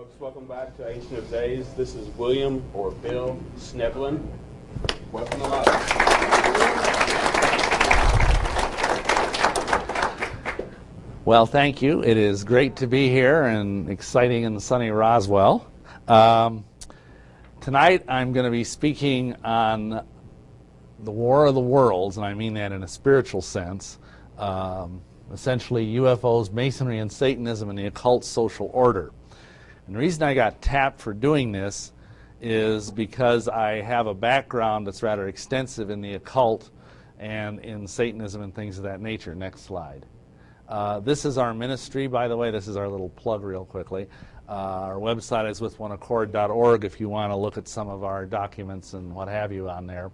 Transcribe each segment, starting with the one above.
folks. Welcome back to Ancient of Days. This is William, or Bill, Schnoebelen. Welcome to life. Well, thank you. It is great to be here and exciting in sunny Roswell. Tonight I'm going to be speaking on the War of the Worlds, and I mean that in a spiritual sense. Essentially UFOs, Masonry, and Satanism and the occult social order. And the reason I got tapped for doing this is because I have a background that's rather extensive in the occult and in Satanism and things of that nature. Next slide. This is our ministry, by the way. This is our little plug real quickly. Our website is withoneaccord.org if you want to look at some of our documents and what have you on there.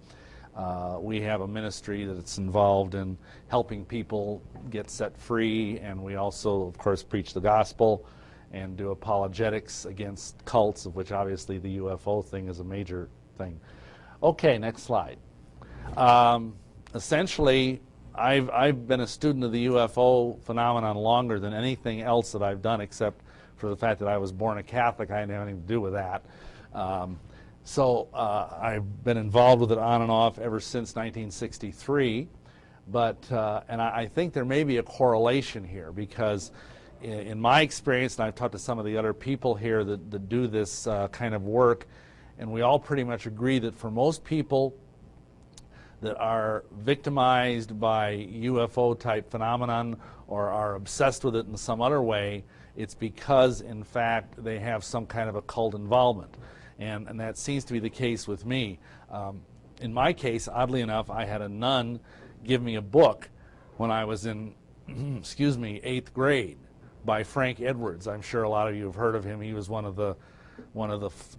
We have a ministry that's involved in helping people get set free, and we also, of course, preach the gospel and do apologetics against cults, of which obviously the UFO thing is a major thing. Okay, next slide. Essentially, I've been a student of the UFO phenomenon longer than anything else that I've done, except for the fact that I was born a Catholic. I didn't have anything to do with that. So I've been involved with it on and off ever since 1963. And I think there may be a correlation here, because in my experience, and I've talked to some of the other people here that do this kind of work, and we all pretty much agree that for most people that are victimized by UFO-type phenomenon or are obsessed with it in some other way, it's because, in fact, they have some kind of occult involvement. And that seems to be the case with me. In my case, oddly enough, I had a nun give me a book when I was in, 8th grade by Frank Edwards. I'm sure a lot of you have heard of him. He was one of the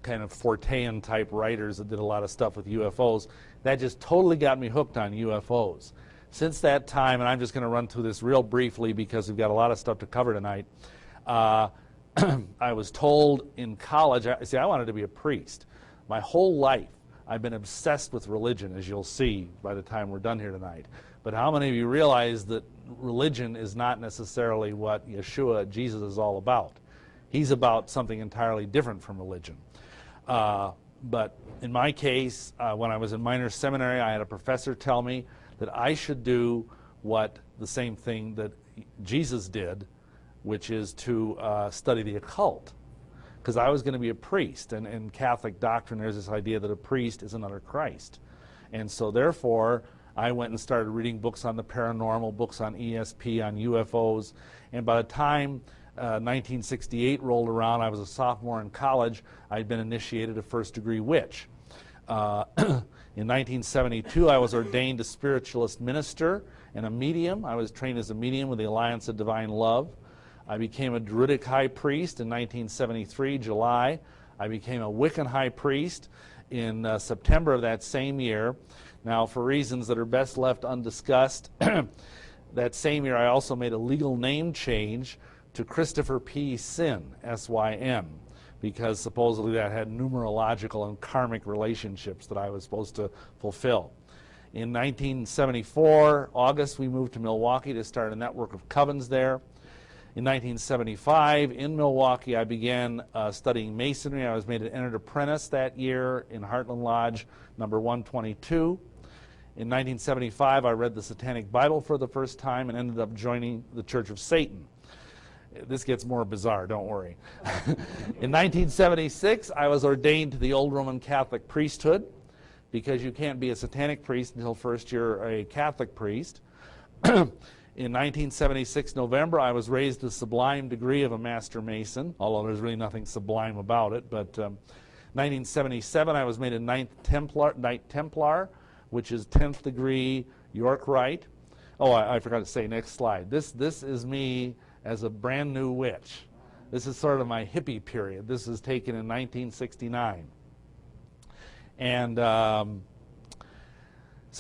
kind of Fortean type writers that did a lot of stuff with UFOs. That just totally got me hooked on UFOs. Since that time, and I'm just going to run through this real briefly because we've got a lot of stuff to cover tonight, I was told in college, I wanted to be a priest. My whole life, I've been obsessed with religion, as you'll see by the time we're done here tonight. But how many of you realize that religion is not necessarily what Yeshua, Jesus, is all about? He's about something entirely different from religion. But in my case, when I was in minor seminary, I had a professor tell me that I should do the same thing that Jesus did, which is to study the occult, because I was going to be a priest. And in Catholic doctrine, there's this idea that a priest is another Christ. And so therefore, I went and started reading books on the paranormal, books on ESP, on UFOs. And by the time 1968 rolled around, I was a sophomore in college, I'd been initiated a first-degree witch. In 1972, I was ordained a spiritualist minister and a medium. I was trained as a medium with the Alliance of Divine Love. I became a Druidic high priest in 1973, July. I became a Wiccan high priest in September of that same year. Now, for reasons that are best left undiscussed, that same year I also made a legal name change to Christopher P. Syn, S-Y-N, because supposedly that had numerological and karmic relationships that I was supposed to fulfill. In 1974, August, we moved to Milwaukee to start a network of covens there. In 1975, in Milwaukee, I began studying Masonry. I was made an entered apprentice that year in Heartland Lodge number 122. In 1975, I read the Satanic Bible for the first time and ended up joining the Church of Satan. This gets more bizarre, don't worry. In 1976, I was ordained to the Old Roman Catholic priesthood, because you can't be a Satanic priest until first you're a Catholic priest. In 1976, November, I was raised to the sublime degree of a Master Mason, although there's really nothing sublime about it. But 1977, I was made a Knight Templar, which is 10th degree York Rite. Oh, I forgot to say, next slide. This is me as a brand new witch. This is sort of my hippie period. This is taken in 1969. And so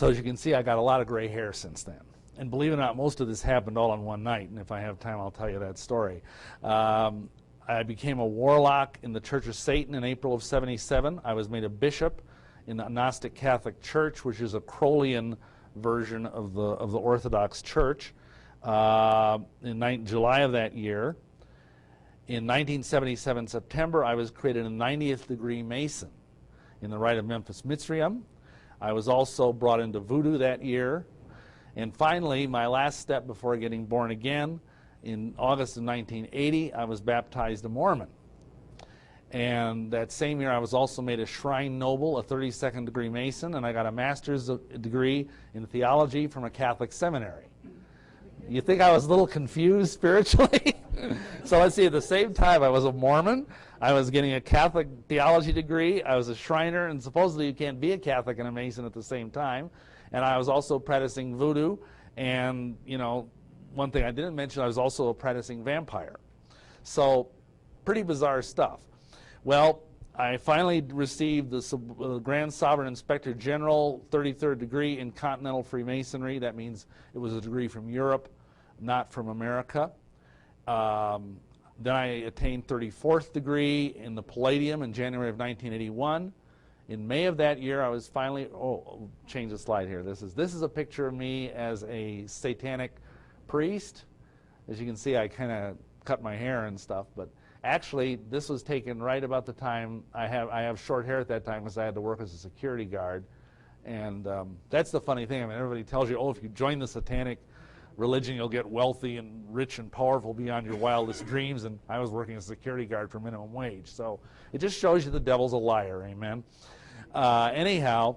as you can see, I got a lot of gray hair since then. And believe it or not, most of this happened all in one night, and if I have time, I'll tell you that story. I became a warlock in the Church of Satan in April of '77. I was made a bishop in the Gnostic Catholic Church, which is a Crowleyan version of the Orthodox Church, in July of that year. In 1977 September, I was created a 90th degree Mason in the Rite of Memphis Mitzrayim. I was also brought into Voodoo that year. And finally, my last step before getting born again, in August of 1980, I was baptized a Mormon. And that same year, I was also made a Shrine Noble, a 32nd degree Mason, and I got a master's degree in theology from a Catholic seminary. You think I was a little confused spiritually? So let's see, at the same time, I was a Mormon, I was getting a Catholic theology degree, I was a Shriner, and supposedly you can't be a Catholic and a Mason at the same time. And I was also practicing voodoo, and, you know, one thing I didn't mention, I was also a practicing vampire. So, pretty bizarre stuff. Well, I finally received the Grand Sovereign Inspector General 33rd degree in Continental Freemasonry. That means it was a degree from Europe, not from America. Then I attained 34th degree in the Palladium in January of 1981. In May of that year, I was finally, change the slide here. This is a picture of me as a satanic priest. As you can see, I kind of cut my hair and stuff, but actually, this was taken right about the time I have short hair at that time because I had to work as a security guard. And that's the funny thing. I mean, everybody tells you, if you join the satanic religion, you'll get wealthy and rich and powerful beyond your wildest dreams. And I was working as a security guard for minimum wage. So it just shows you the devil's a liar, amen? Anyhow,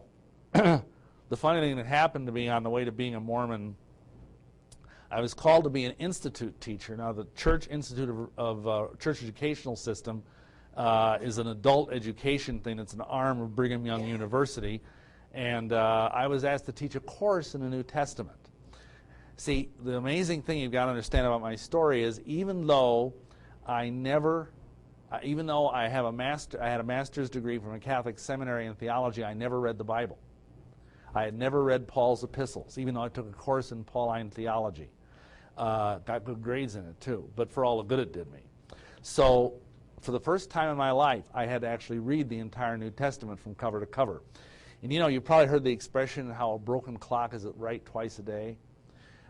the funny thing that happened to me on the way to being a Mormon, I was called to be an institute teacher. Now, the Church Institute of Church Educational System is an adult education thing. It's an arm of Brigham Young University. And I was asked to teach a course in the New Testament. See, the amazing thing you've got to understand about my story is even though I had a master's degree from a Catholic seminary in theology, I never read the Bible. I had never read Paul's epistles, even though I took a course in Pauline theology. Got good grades in it too, but for all the good it did me. So for the first time in my life, I had to actually read the entire New Testament from cover to cover. And you know, you've probably heard the expression, how a broken clock is right twice a day.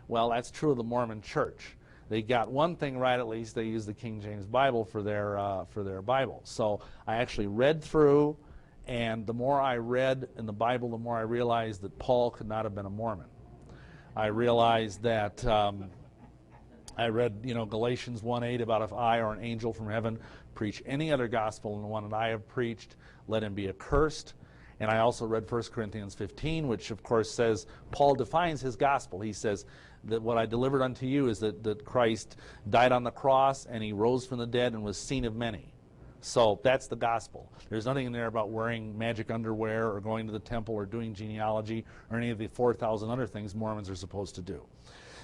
Well, that's true of the Mormon Church. They got one thing right, at least. They use the King James Bible for their Bible. So I actually read through, and the more I read in the Bible, the more I realized that Paul could not have been a Mormon. I realized that I read, Galatians 1:8 about if I or an angel from heaven preach any other gospel than the one that I have preached, let him be accursed. And I also read 1 Corinthians 15, which of course says, Paul defines his gospel. He says that what I delivered unto you is that Christ died on the cross and he rose from the dead and was seen of many. So that's the gospel. There's nothing in there about wearing magic underwear or going to the temple or doing genealogy or any of the 4,000 other things Mormons are supposed to do.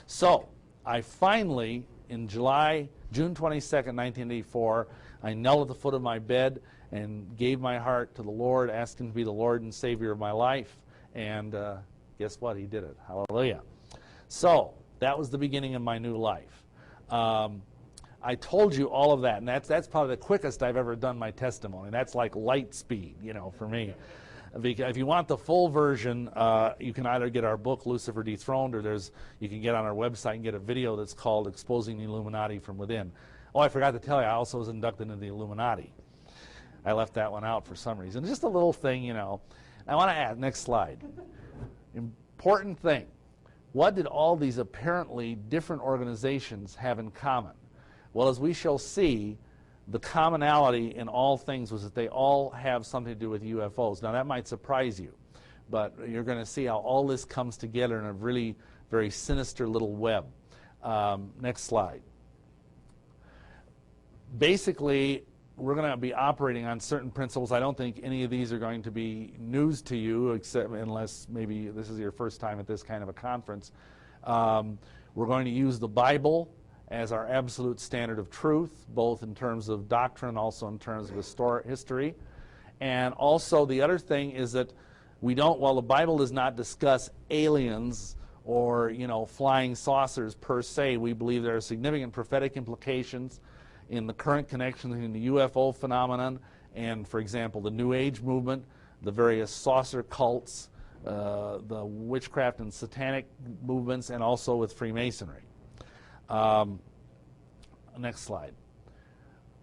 So I finally, in June 22nd, 1984, I knelt at the foot of my bed and gave my heart to the Lord, asked him to be the Lord and Savior of my life. And guess what? He did it. Hallelujah. So that was the beginning of my new life. I told you all of that, and that's probably the quickest I've ever done my testimony. That's like light speed, for me. If you want the full version, you can either get our book, Lucifer Dethroned, or you can get on our website and get a video that's called Exposing the Illuminati from Within. Oh, I forgot to tell you, I also was inducted into the Illuminati. I left that one out for some reason. Just a little thing, I want to add, next slide. Important thing. What did all these apparently different organizations have in common? Well, as we shall see, the commonality in all things was that they all have something to do with UFOs. Now, that might surprise you, but you're going to see how all this comes together in a really very sinister little web. Next slide. Basically, we're going to be operating on certain principles. I don't think any of these are going to be news to you, except unless maybe this is your first time at this kind of a conference. We're going to use the Bible as our absolute standard of truth, both in terms of doctrine, also in terms of history. And also the other thing is that while the Bible does not discuss aliens or, flying saucers per se, we believe there are significant prophetic implications in the current connection between the UFO phenomenon and, for example, the New Age movement, the various saucer cults, the witchcraft and satanic movements, and also with Freemasonry. Next slide.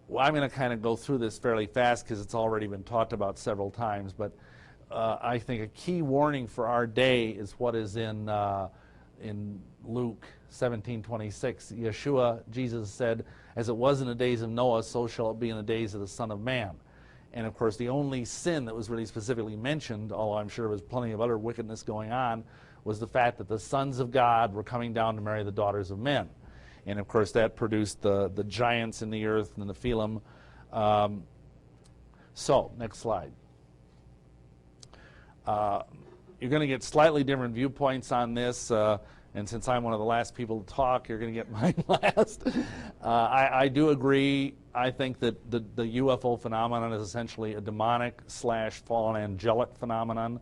well, I'm going to kind of go through this fairly fast because it's already been talked about several times, but I think a key warning for our day is what is in Luke 17:26. Yeshua, Jesus said, "As it was in the days of Noah, so shall it be in the days of the Son of Man." And of course, the only sin that was really specifically mentioned, although I'm sure there was plenty of other wickedness going on, was the fact that the sons of God were coming down to marry the daughters of men. And of course, that produced the giants in the earth and the Nephilim. So, next slide. You're going to get slightly different viewpoints on this, and since I'm one of the last people to talk, you're going to get mine last. I do agree. I think that the UFO phenomenon is essentially a demonic / fallen angelic phenomenon.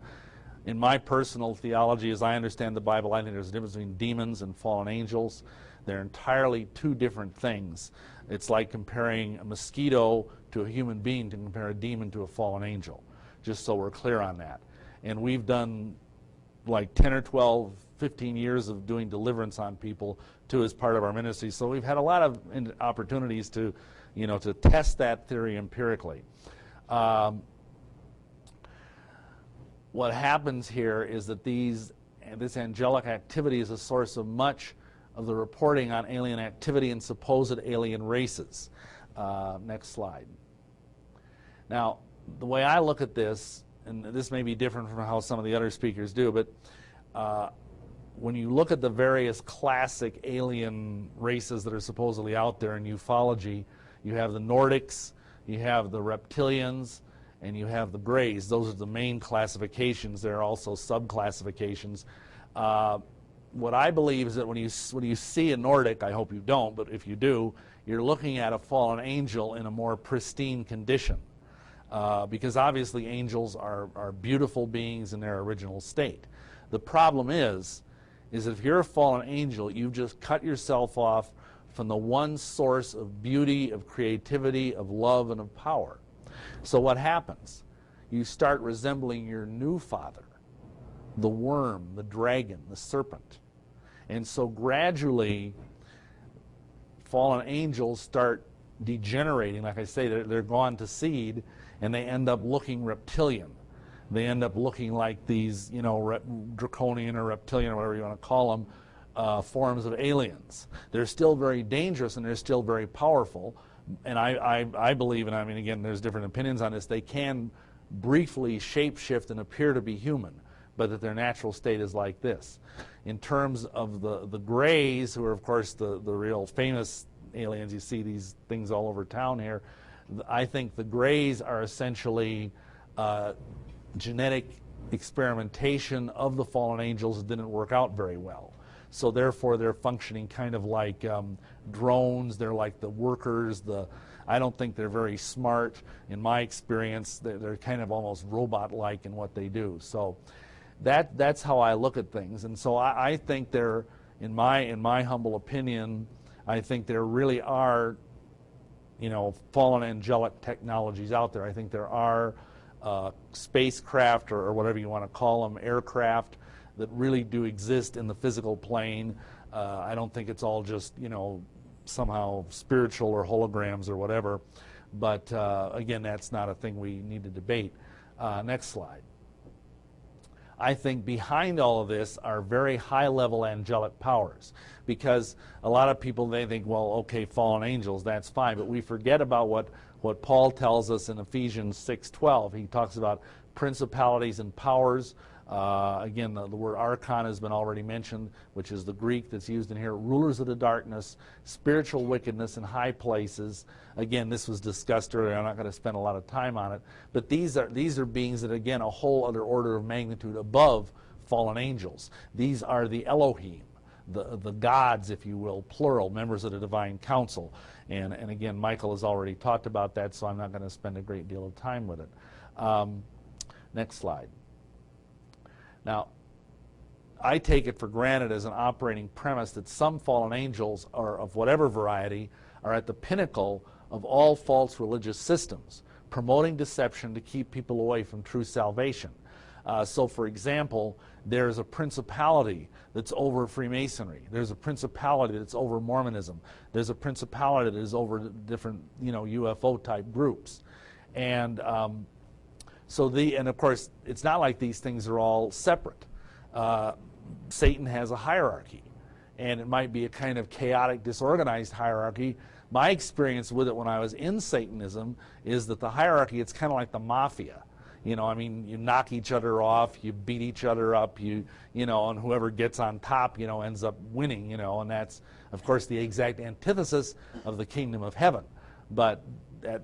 In my personal theology, as I understand the Bible, I think there's a difference between demons and fallen angels. They're entirely two different things. It's like comparing a mosquito to a human being to compare a demon to a fallen angel, just so we're clear on that. And we've done like 10 or 12, 15 years of doing deliverance on people too as part of our ministry. So we've had a lot of opportunities to, to test that theory empirically. What happens here is that this angelic activity is a source of much of the reporting on alien activity and supposed alien races. Next slide. Now, the way I look at this, and this may be different from how some of the other speakers do, but when you look at the various classic alien races that are supposedly out there in ufology, you have the Nordics, you have the reptilians, and you have the Greys. Those are the main classifications. There are also sub-classifications. What I believe is that when you see a Nordic, I hope you don't, but if you do, you're looking at a fallen angel in a more pristine condition. Because obviously angels are beautiful beings in their original state. The problem is that if you're a fallen angel, you've just cut yourself off from the one source of beauty, of creativity, of love, and of power. So what happens? You start resembling your new father, the worm, the dragon, the serpent. And so gradually, fallen angels start degenerating. Like I say, they're gone to seed, and they end up looking reptilian. They end up looking like these, draconian or reptilian, or whatever you want to call them, forms of aliens. They're still very dangerous, and they're still very powerful. And I believe, and I mean, again, there's different opinions on this, they can briefly shapeshift and appear to be human, but that their natural state is like this. In terms of the Greys, who are, of course, the real famous aliens, you see these things all over town here, I think the Greys are essentially genetic experimentation of the fallen angels that didn't work out very well. So therefore, they're functioning kind of like drones. They're like the workers. I don't think they're very smart. In my experience, they're kind of almost robot-like in what they do. So that's how I look at things. And so I think there, in my humble opinion, I think there really are, fallen angelic technologies out there. I think there are spacecraft or whatever you want to call them, aircraft, that really do exist in the physical plane. I don't think it's all just, somehow spiritual or holograms or whatever. But again, that's not a thing we need to debate. Next slide. I think behind all of this are very high-level angelic powers, because a lot of people, they think, well, okay, fallen angels, that's fine, but we forget about what Paul tells us in Ephesians 6:12. He talks about principalities and powers. Again, the word archon has been already mentioned, which is the Greek that's used in here. Rulers of the darkness, spiritual wickedness in high places. Again, this was discussed earlier. I'm not going to spend a lot of time on it. But these are beings that, again, a whole other order of magnitude above fallen angels. These are the Elohim, the gods, if you will, plural, members of the divine council. And again, Michael has already talked about that, so I'm not going to spend a great deal of time with it. Next slide. Now, I take it for granted as an operating premise that some fallen angels, or of whatever variety, are at the pinnacle of all false religious systems, promoting deception to keep people away from true salvation. So, for example, there's a principality that's over Freemasonry. There's a principality that's over Mormonism. There's a principality that is over different, UFO type groups, and and of course, it's not like these things are all separate. Satan has a hierarchy, and it might be a kind of chaotic, disorganized hierarchy. My experience with it when I was in Satanism is that the hierarchy, it's kind of like the mafia. You knock each other off, you beat each other up, and whoever gets on top, ends up winning, and that's, of course, the exact antithesis of the kingdom of heaven. But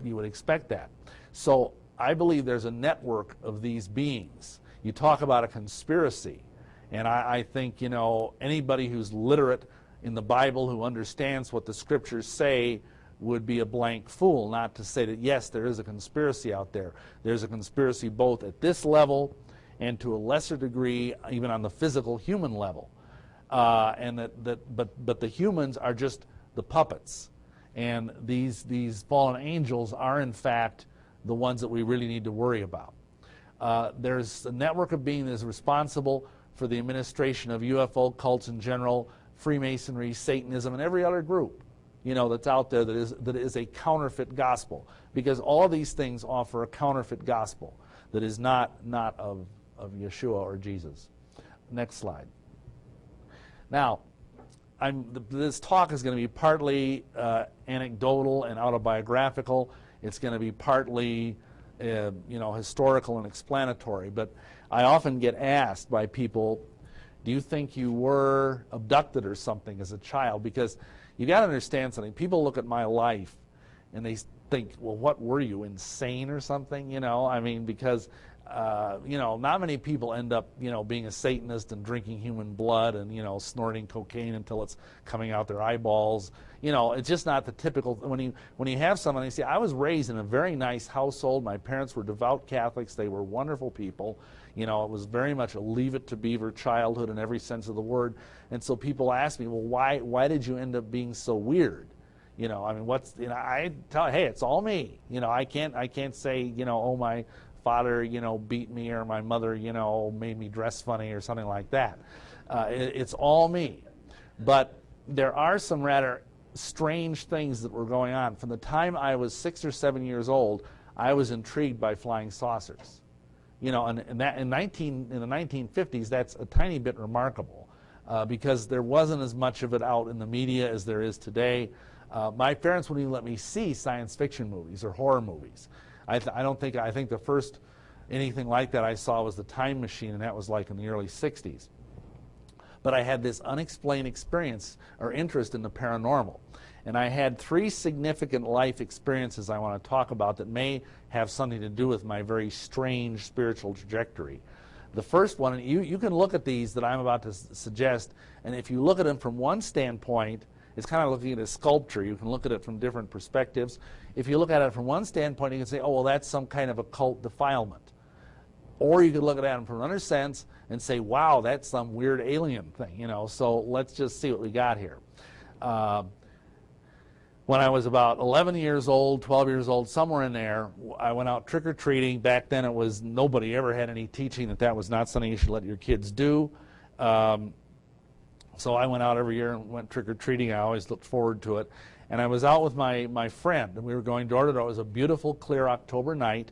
you would expect that. So I believe there's a network of these beings. You talk about a conspiracy, and I think, anybody who's literate in the Bible, who understands what the scriptures say, would be a blank fool not to say that, yes, there is a conspiracy out there. There's a conspiracy both at this level and to a lesser degree even on the physical human level. But the humans are just the puppets. And these fallen angels are, in fact, the ones that we really need to worry about. There's a network of beings that is responsible for the administration of UFO cults in general, Freemasonry, Satanism, and every other group that's out there that is a counterfeit gospel, because all these things offer a counterfeit gospel that is not of Yeshua or Jesus. Next slide. Now, this talk is going to be partly anecdotal and autobiographical. It's going to be partly historical and explanatory. But I often get asked by people, do you think you were abducted or something as a child? Because you got to understand something. People look at my life and they think, well, what were you, insane or something? Because not many people end up, being a Satanist and drinking human blood and, snorting cocaine until it's coming out their eyeballs. It's just not the typical. When you have someone, you see, I was raised in a very nice household. My parents were devout Catholics. They were wonderful people. It was very much a leave it to beaver childhood in every sense of the word. And so people ask me, well, why did you end up being so weird? I tell, hey, it's all me. I can't say, oh, my father, beat me, or my mother, made me dress funny or something like that. It's all me. But there are some rather strange things that were going on. From the time I was 6 or 7 years old, I was intrigued by flying saucers. And in the 1950s, that's a tiny bit remarkable because there wasn't as much of it out in the media as there is today. My parents wouldn't even let me see science fiction movies or horror movies. I think the first anything like that I saw was The Time Machine, and that was like in the early 60s. But I had this unexplained experience or interest in the paranormal. And I had 3 significant life experiences I want to talk about that may have something to do with my very strange spiritual trajectory. The first one, and you can look at these that I'm about to suggest, and if you look at them from one standpoint, it's kind of looking at a sculpture. You can look at it from different perspectives. If you look at it from one standpoint, you can say, oh, well, that's some kind of occult defilement. Or you could look at it from another sense and say, wow, that's some weird alien thing. So let's just see what we got here. When I was about 11 years old, 12 years old, somewhere in there, I went out trick-or-treating. Back then it was, nobody ever had any teaching that was not something you should let your kids do. So I went out every year and went trick-or-treating. I always looked forward to it. And I was out with my friend, and we were going door to door. It was a beautiful, clear October night.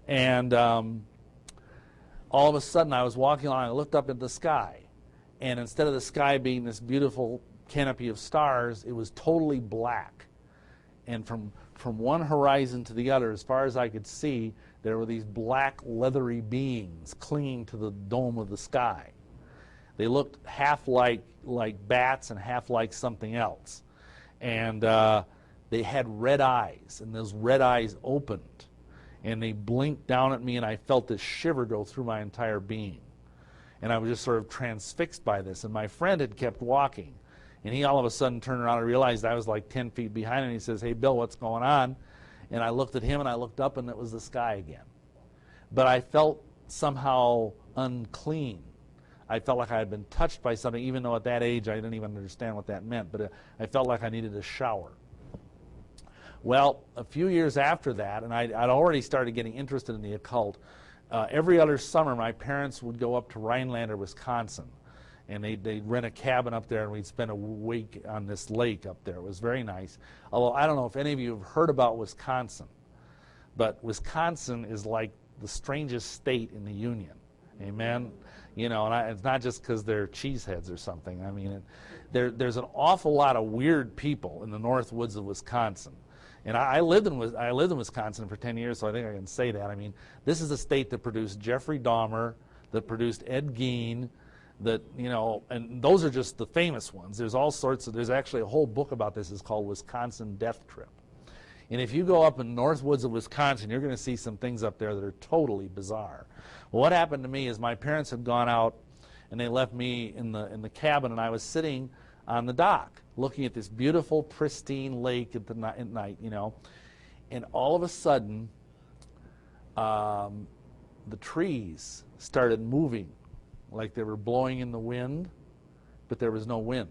And all of a sudden, I was walking along, I looked up at the sky. And instead of the sky being this beautiful canopy of stars, it was totally black. And from one horizon to the other, as far as I could see, there were these black, leathery beings clinging to the dome of the sky. They looked half like bats and half like something else. And they had red eyes, and those red eyes opened. And they blinked down at me, and I felt this shiver go through my entire being. And I was just sort of transfixed by this. And my friend had kept walking. And he all of a sudden turned around and realized I was like 10 feet behind him. And he says, hey, Bill, what's going on? And I looked at him, and I looked up, and it was the sky again. But I felt somehow unclean. I felt like I had been touched by something, even though at that age I didn't even understand what that meant. But I felt like I needed a shower. Well, a few years after that, and I'd already started getting interested in the occult, Every other summer, my parents would go up to Rhinelander, Wisconsin, and they'd rent a cabin up there, and we'd spend a week on this lake up there. It was very nice. Although I don't know if any of you have heard about Wisconsin, but Wisconsin is like the strangest state in the Union. Amen? You know, and it's not just because they're cheeseheads or something. I mean, there's an awful lot of weird people in the north woods of Wisconsin. And I lived in Wisconsin for 10 years, so I think I can say that. I mean, this is a state that produced Jeffrey Dahmer, that produced Ed Gein, that, you know, and those are just the famous ones. There's all sorts of, there's actually a whole book about this. It's called Wisconsin Death Trip. And if you go up in north woods of Wisconsin, you're going to see some things up there that are totally bizarre. Well, what happened to me is my parents had gone out, and they left me in the cabin, and I was sitting on the dock looking at this beautiful, pristine lake at night, you know. And all of a sudden, the trees started moving like they were blowing in the wind, but there was no wind.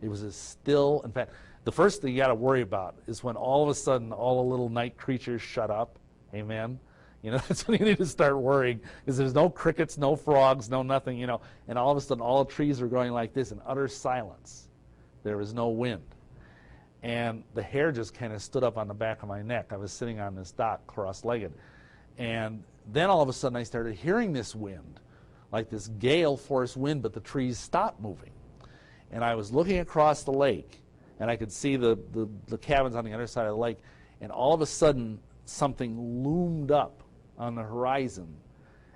It was as still. In fact, the first thing you got to worry about is when all of a sudden all the little night creatures shut up. Amen. You know, that's when you need to start worrying, because there's no crickets, no frogs, no nothing, you know. And all of a sudden all the trees are going like this in utter silence. There was no wind. And the hair just kind of stood up on the back of my neck. I was sitting on this dock cross-legged. And then all of a sudden I started hearing this wind, like this gale force wind, but the trees stopped moving. And I was looking across the lake, and I could see the cabins on the other side of the lake, and all of a sudden something loomed up on the horizon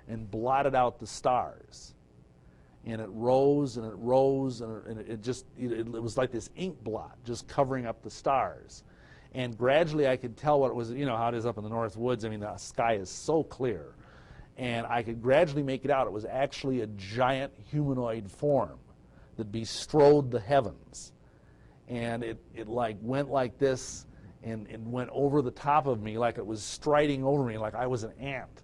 and blotted out the stars. And it rose and it rose, and it was like this ink blot just covering up the stars. And gradually I could tell what it was. You know how it is up in the north woods. I mean, the sky is so clear. And I could gradually make it out. It was actually a giant humanoid form that bestrode the heavens. And it like went like this, and it went over the top of me like it was striding over me like I was an ant.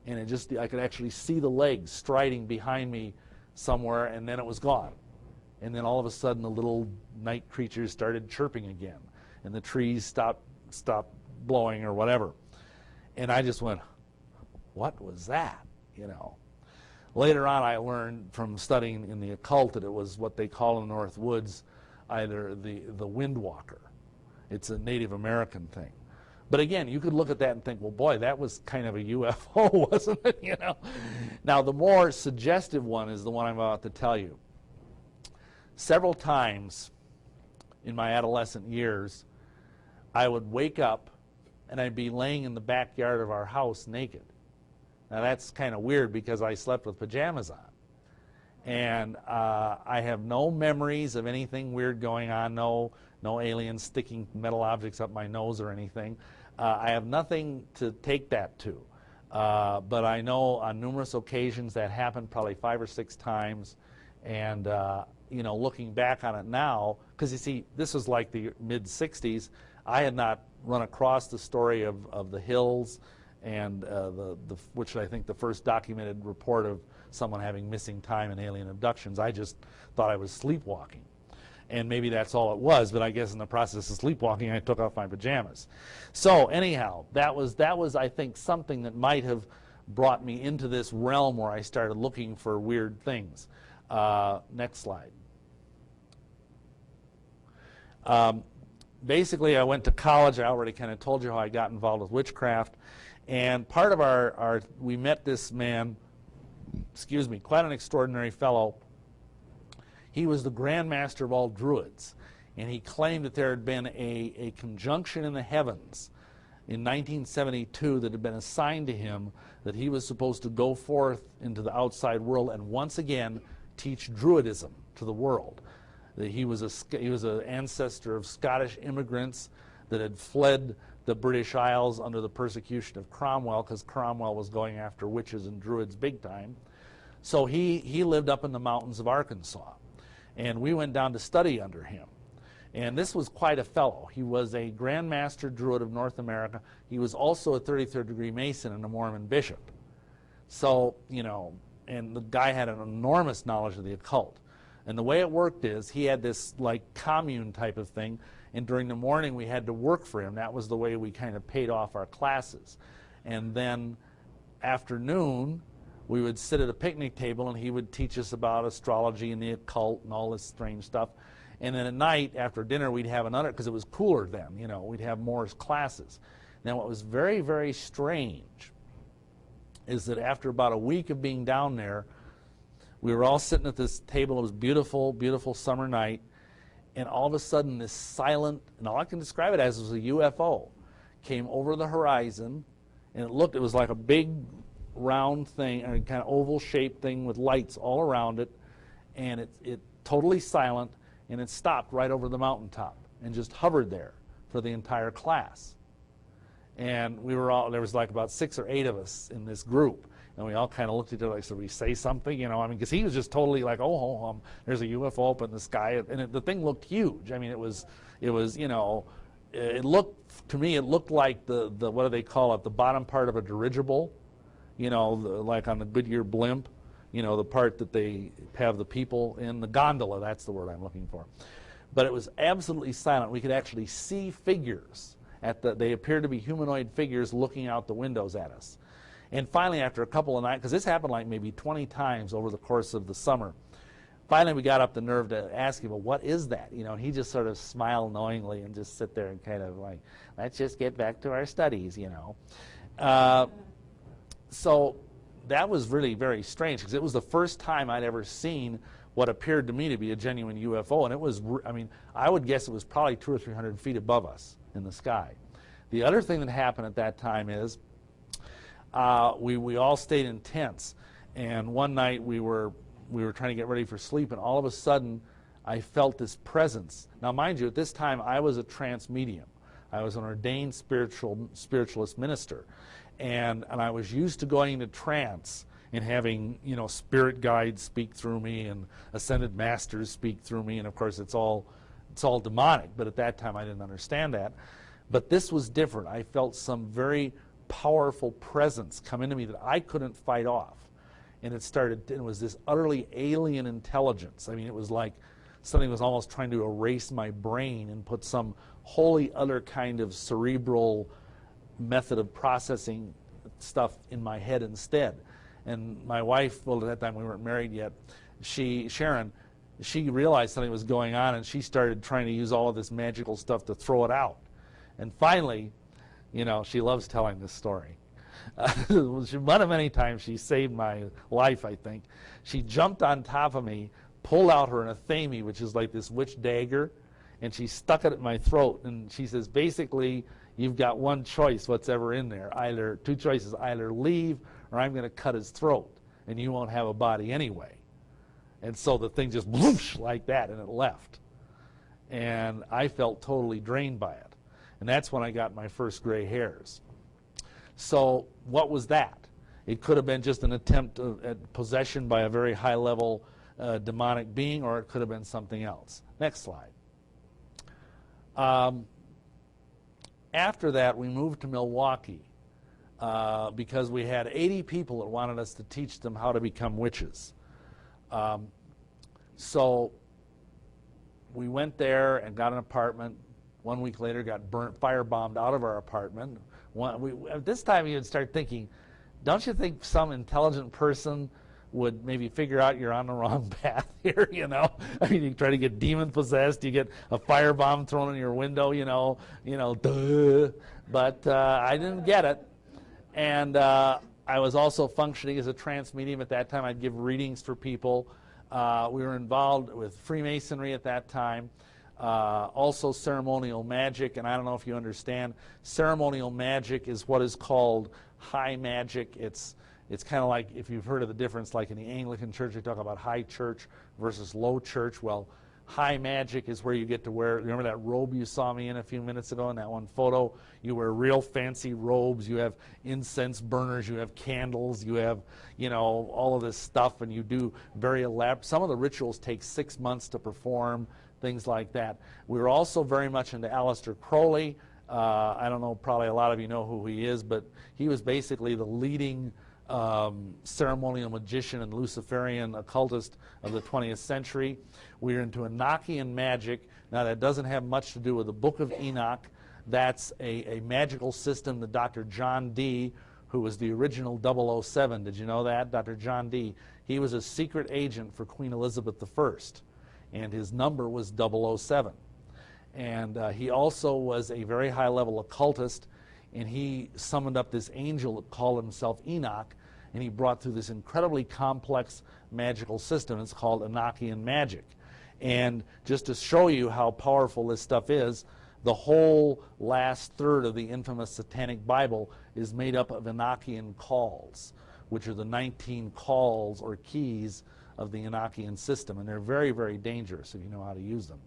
And I could actually see the legs striding behind me somewhere, and then it was gone. And then all of a sudden the little night creatures started chirping again, and the trees stopped blowing or whatever. And I just went, what was that? You know. Later on I learned from studying in the occult that it was what they call in the North Woods either the windwalker. It's a Native American thing. But again, you could look at that and think, well, boy, that was kind of a UFO, wasn't it? You know. Now, the more suggestive one is the one I'm about to tell you. Several times in my adolescent years, I would wake up and I'd be laying in the backyard of our house naked. Now, that's kind of weird because I slept with pajamas on. And I have no memories of anything weird going on, no aliens sticking metal objects up my nose or anything. I have nothing to take that to. But I know on numerous occasions that happened, probably 5 or 6 times. And, you know, looking back on it now, because you see, this was like the mid-'60s. I had not run across the story of the hills and which I think the first documented report of someone having missing time and alien abductions. I just thought I was sleepwalking. And maybe that's all it was, but I guess in the process of sleepwalking, I took off my pajamas. So anyhow, that was I think, something that might have brought me into this realm where I started looking for weird things. Next slide. Basically, I went to college. I already kind of told you how I got involved with witchcraft. And part of we met this man, quite an extraordinary fellow. He was the Grand Master of all Druids, and he claimed that there had been a conjunction in the heavens in 1972 that had been assigned to him, that he was supposed to go forth into the outside world and once again teach Druidism to the world. That he was an ancestor of Scottish immigrants that had fled the British Isles under the persecution of Cromwell, because Cromwell was going after witches and Druids big time. So he lived up in the mountains of Arkansas. And we went down to study under him. And this was quite a fellow. He was a Grand Master Druid of North America. He was also a 33rd degree Mason and a Mormon bishop. So, you know, and the guy had an enormous knowledge of the occult. And the way it worked is he had this like commune type of thing, and during the morning we had to work for him. That was the way we kind of paid off our classes. And then afternoon, we would sit at a picnic table and he would teach us about astrology and the occult and all this strange stuff. And then at night, after dinner, we'd have another, because it was cooler then, you know, we'd have more classes. Now, what was very, very strange is that after about a week of being down there, we were all sitting at this table. It was beautiful, beautiful summer night. And all of a sudden, this silent, and all I can describe it as was a UFO, came over the horizon. And it was like a big round thing, or kind of oval-shaped thing with lights all around it. And it totally silent. And it stopped right over the mountaintop and just hovered there for the entire class. And we were all, there was like about 6 or 8 of us in this group. And we all kind of looked at each other like, should we say something? You know, I mean, because he was just totally like, oh, there's a UFO up in the sky. And the thing looked huge. I mean, it was, you know, it looked, to me, it looked like the what do they call it, the bottom part of a dirigible, you know, like on the Goodyear blimp. You know, the part that they have the people in, the gondola, that's the word I'm looking for. But it was absolutely silent. We could actually see figures. They appeared to be humanoid figures looking out the windows at us. And finally, after a couple of nights, because this happened like maybe 20 times over the course of the summer, finally we got up the nerve to ask him, well, what is that? You know, and he just sort of smiled knowingly and just sit there and kind of like, let's just get back to our studies, you know. So that was really very strange, because it was the first time I'd ever seen what appeared to me to be a genuine UFO. And it was, I mean, I would guess it was probably 200 or 300 feet above us in the sky. The other thing that happened at that time is we all stayed in tents. And one night we were trying to get ready for sleep, and all of a sudden I felt this presence. Now, mind you, at this time I was a trance medium. I was an ordained spiritualist minister. And I was used to going into trance and having, you know, spirit guides speak through me and ascended masters speak through me. And of course, it's all demonic. But at that time, I didn't understand that. But this was different. I felt some very powerful presence come into me that I couldn't fight off. And it was this utterly alien intelligence. I mean, it was like something was almost trying to erase my brain and put some wholly other kind of cerebral method of processing stuff in my head instead. And my wife, well, at that time we weren't married yet, Sharon, she realized something was going on, and she started trying to use all of this magical stuff to throw it out. And finally, you know, she loves telling this story. One of many times she saved my life, I think. She jumped on top of me, pulled out her anathema, which is like this witch dagger, and she stuck it at my throat. And she says, basically, you've got one choice, what's ever in there. Two choices, either leave or I'm going to cut his throat, and you won't have a body anyway. And so the thing just whoosh like that, and it left. And I felt totally drained by it. And that's when I got my first gray hairs. So what was that? It could have been just an attempt at possession by a very high-level demonic being, or it could have been something else. Next slide. After that, we moved to Milwaukee because we had 80 people that wanted us to teach them how to become witches. So we went there and got an apartment. 1 week later, got firebombed out of our apartment. At this time, you'd start thinking, don't you think some intelligent person would maybe figure out you're on the wrong path here, you know? I mean, you try to get demon-possessed, you get a firebomb thrown in your window, you know, duh. But I didn't get it. And I was also functioning as a trance medium at that time. I'd give readings for people. We were involved with Freemasonry at that time. Also ceremonial magic, and I don't know if you understand, ceremonial magic is what is called high magic. It's kind of like, if you've heard of the difference, like in the Anglican Church, they talk about high church versus low church. Well, high magic is where you get to wear, remember that robe you saw me in a few minutes ago in that one photo? You wear real fancy robes, you have incense burners, you have candles, you have, you know, all of this stuff, and you do very elaborate, some of the rituals take 6 months to perform, things like that. We were also very much into Aleister Crowley. I don't know, probably a lot of you know who he is, but he was basically the leading ceremonial magician and Luciferian occultist of the 20th century. We're into Enochian magic. Now, that doesn't have much to do with the Book of Enoch. That's a magical system that Dr. John Dee, who was the original 007. Did you know that? Dr. John Dee. He was a secret agent for Queen Elizabeth I, and his number was 007. And he also was a very high-level occultist, and he summoned up this angel that called himself Enoch, and he brought through this incredibly complex magical system. It's called Enochian magic. And just to show you how powerful this stuff is, the whole last third of the infamous Satanic Bible is made up of Enochian calls, which are the 19 calls or keys of the Enochian system. And they're very, very dangerous if you know how to use them.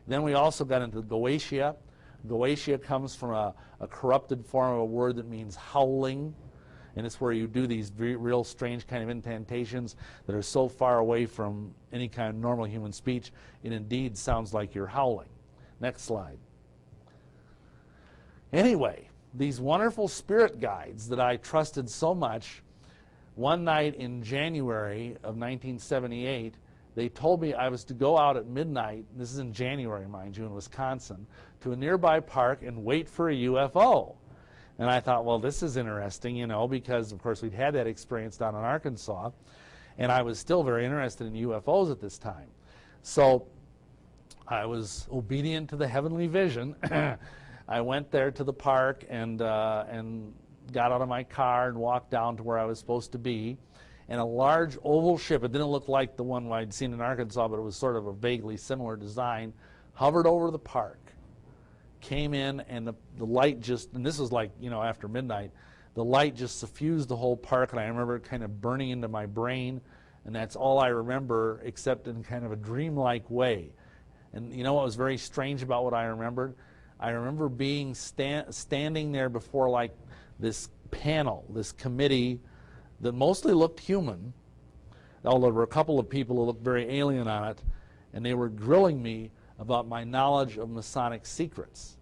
Then we also got into Goetia. Goetia comes from a corrupted form of a word that means howling. And it's where you do these real strange kind of incantations that are so far away from any kind of normal human speech, it indeed sounds like you're howling. Next slide. Anyway, these wonderful spirit guides that I trusted so much, one night in January of 1978, they told me I was to go out at midnight, this is in January, mind you, in Wisconsin, to a nearby park and wait for a UFO. And I thought, well, this is interesting, you know, because, of course, we'd had that experience down in Arkansas, and I was still very interested in UFOs at this time. So I was obedient to the heavenly vision. I went there to the park and got out of my car and walked down to where I was supposed to be. And a large oval ship, it didn't look like the one I'd seen in Arkansas, but it was sort of a vaguely similar design, hovered over the park, came in, and the light just, and this was like, you know, after midnight, the light just suffused the whole park, and I remember it kind of burning into my brain, and that's all I remember, except in kind of a dreamlike way. And you know what was very strange about what I remembered? I remember being standing there before like this panel, this committee that mostly looked human, although there were a couple of people who looked very alien on it, and they were grilling me about my knowledge of Masonic secrets.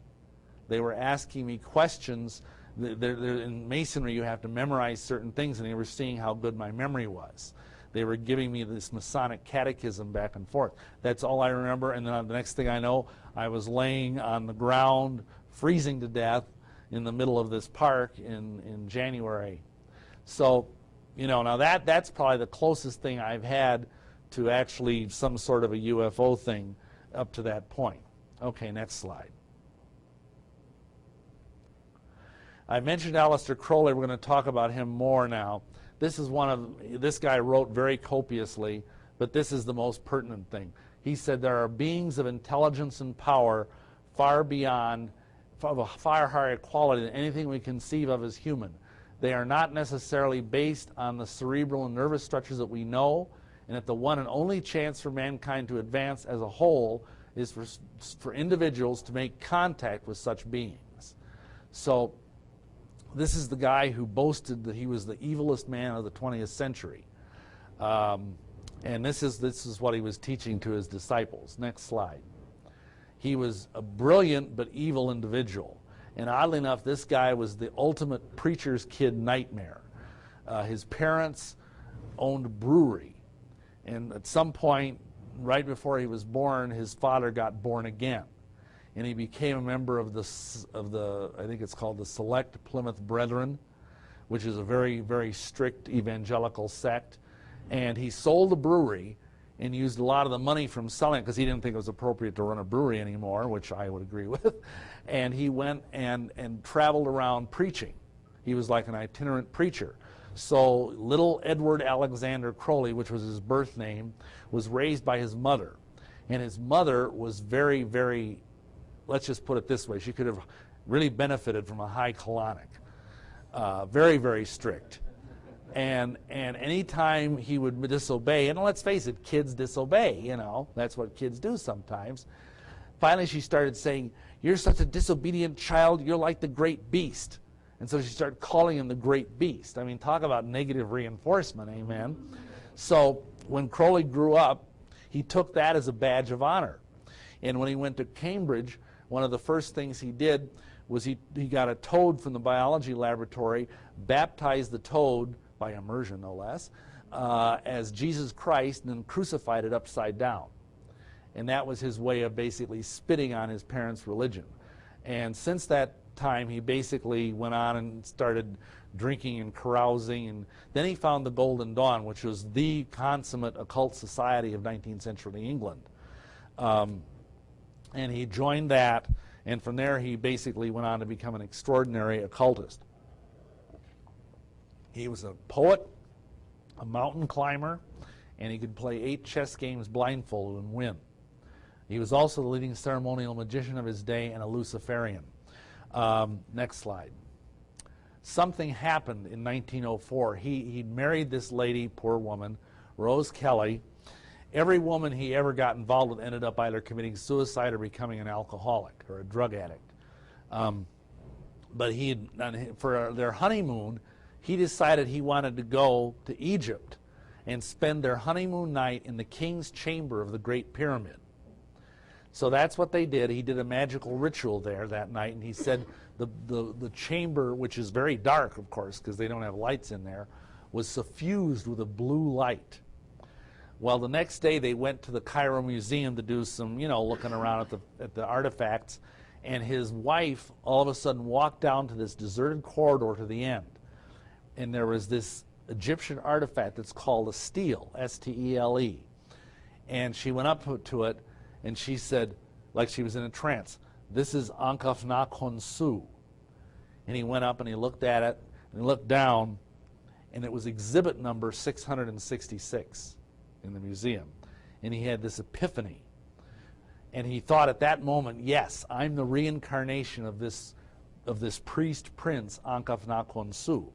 They were asking me questions. In Masonry, you have to memorize certain things, and they were seeing how good my memory was. They were giving me this Masonic catechism back and forth. That's all I remember, and then the next thing I know, I was laying on the ground, freezing to death in the middle of this park in January. So, you know, now that's probably the closest thing I've had to actually some sort of a UFO thing up to that point. Okay, next slide. I mentioned Aleister Crowley. We're going to talk about him more now. This guy wrote very copiously, but this is the most pertinent thing. He said there are beings of intelligence and power far beyond, of a far higher quality than anything we conceive of as human. They are not necessarily based on the cerebral and nervous structures that we know, and that the one and only chance for mankind to advance as a whole is for individuals to make contact with such beings. So this is the guy who boasted that he was the evilest man of the 20th century. And this is what he was teaching to his disciples. Next slide. He was a brilliant but evil individual. And oddly enough, this guy was the ultimate preacher's kid nightmare. His parents owned a brewery. And at some point, right before he was born, his father got born again. And he became a member of the I think it's called the Select Plymouth Brethren, which is a very, very strict evangelical sect. And he sold the brewery and used a lot of the money from selling it because he didn't think it was appropriate to run a brewery anymore, which I would agree with. And he went and traveled around preaching. He was like an itinerant preacher. So little Edward Alexander Crowley, which was his birth name, was raised by his mother. And his mother was very, very, let's just put it this way, she could have really benefited from a high colonic. Very, very strict. And any time he would disobey, and let's face it, kids disobey, you know, that's what kids do sometimes. Finally, she started saying, "You're such a disobedient child, you're like the great beast." And so she started calling him the great beast. I mean, talk about negative reinforcement, amen? So when Crowley grew up, he took that as a badge of honor. And when he went to Cambridge, one of the first things he did was he got a toad from the biology laboratory, baptized the toad, by immersion no less, as Jesus Christ, and then crucified it upside down. And that was his way of basically spitting on his parents' religion. And since that time, he basically went on and started drinking and carousing, and then he found the Golden Dawn, which was the consummate occult society of 19th century England. And he joined that, and from there he basically went on to become an extraordinary occultist. He was a poet, a mountain climber, and he could play 8 chess games blindfolded and win. He was also the leading ceremonial magician of his day and a Luciferian. Next slide. Something happened in 1904. He married this lady, poor woman, Rose Kelly. Every woman he ever got involved with ended up either committing suicide or becoming an alcoholic or a drug addict. But for their honeymoon, he decided he wanted to go to Egypt and spend their honeymoon night in the king's chamber of the Great Pyramid. So that's what they did. He did a magical ritual there that night, and he said the chamber, which is very dark, of course, because they don't have lights in there, was suffused with a blue light. Well, the next day they went to the Cairo Museum to do some, looking around at the artifacts, and his wife all of a sudden walked down to this deserted corridor to the end, and there was this Egyptian artifact that's called a stele, S-T-E-L-E, and she went up to it, and she said, like she was in a trance, "This is Ankh-Nakhon-Su." And he went up and he looked at it, and he looked down, and it was exhibit number 666 in the museum. And he had this epiphany. And he thought at that moment, yes, I'm the reincarnation of this priest prince, Ankh-Nakhon-Su.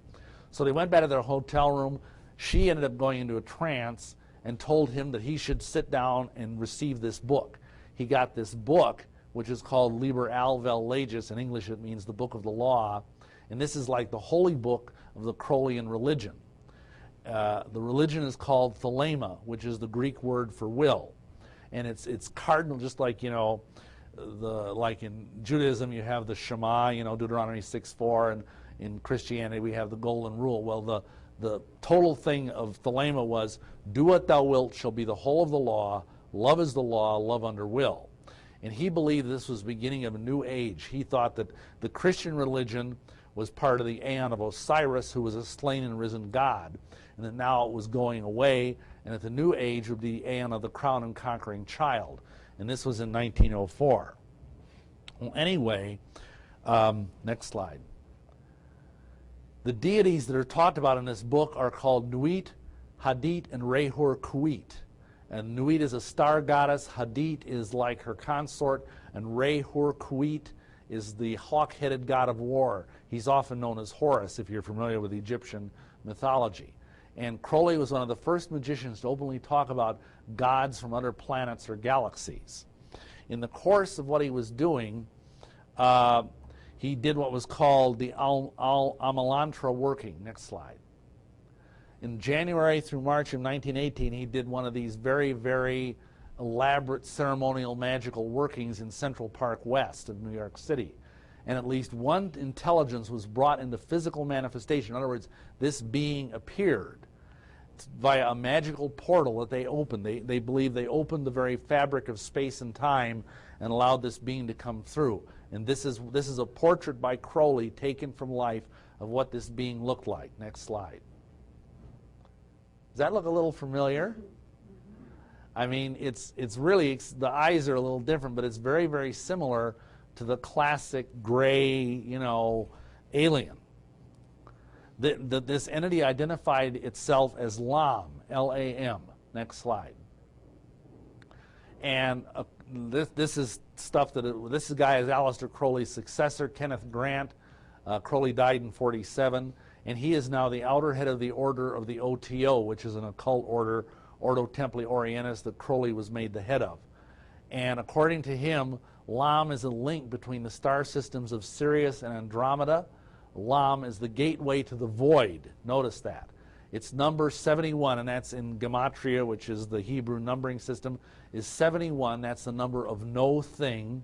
So they went back to their hotel room. She ended up going into a trance and told him that he should sit down and receive this book. He got this book, which is called Liber Alvel Legis. In English it means the Book of the Law. And this is like the holy book of the Crowleyan religion. The religion is called Thelema, which is the Greek word for will. And it's cardinal, just like, like in Judaism you have the Shema, Deuteronomy 6:4, and in Christianity we have the Golden Rule. Well, the total thing of Thelema was, do what thou wilt shall be the whole of the law, love is the law, love under will. And he believed this was the beginning of a new age. He thought that the Christian religion was part of the Aeon of Osiris, who was a slain and risen God, and that now it was going away, and that the new age would be the Aeon of the crown and conquering child. And this was in 1904. Well, anyway, next slide. The deities that are talked about in this book are called Nuit, Hadit, and Rehur Kuit. And Nuit is a star goddess, Hadit is like her consort, and Rehur Kuit is the hawk-headed god of war. He's often known as Horus, if you're familiar with Egyptian mythology. And Crowley was one of the first magicians to openly talk about gods from other planets or galaxies. In the course of what he was doing, he did what was called the Amalantra working. Next slide. In January through March of 1918, he did one of these very, very elaborate ceremonial magical workings in Central Park West of New York City. And at least one intelligence was brought into physical manifestation. In other words, this being appeared via a magical portal that they opened. They believe they opened the very fabric of space and time and allowed this being to come through. And this is a portrait by Crowley taken from life of what this being looked like. Next slide. Does that look a little familiar? I mean, it's really, the eyes are a little different, but it's very, very similar to the classic gray, alien. This entity identified itself as Lam, L-A-M. Next slide. And this is stuff this guy is Aleister Crowley's successor, Kenneth Grant. Crowley died in 1947, and he is now the outer head of the order of the OTO, which is an occult order, Ordo Templi Orientis, that Crowley was made the head of. And according to him, Lam is a link between the star systems of Sirius and Andromeda. Lam is the gateway to the void. Notice that. It's number 71, and that's in Gematria, which is the Hebrew numbering system, is 71. That's the number of no thing.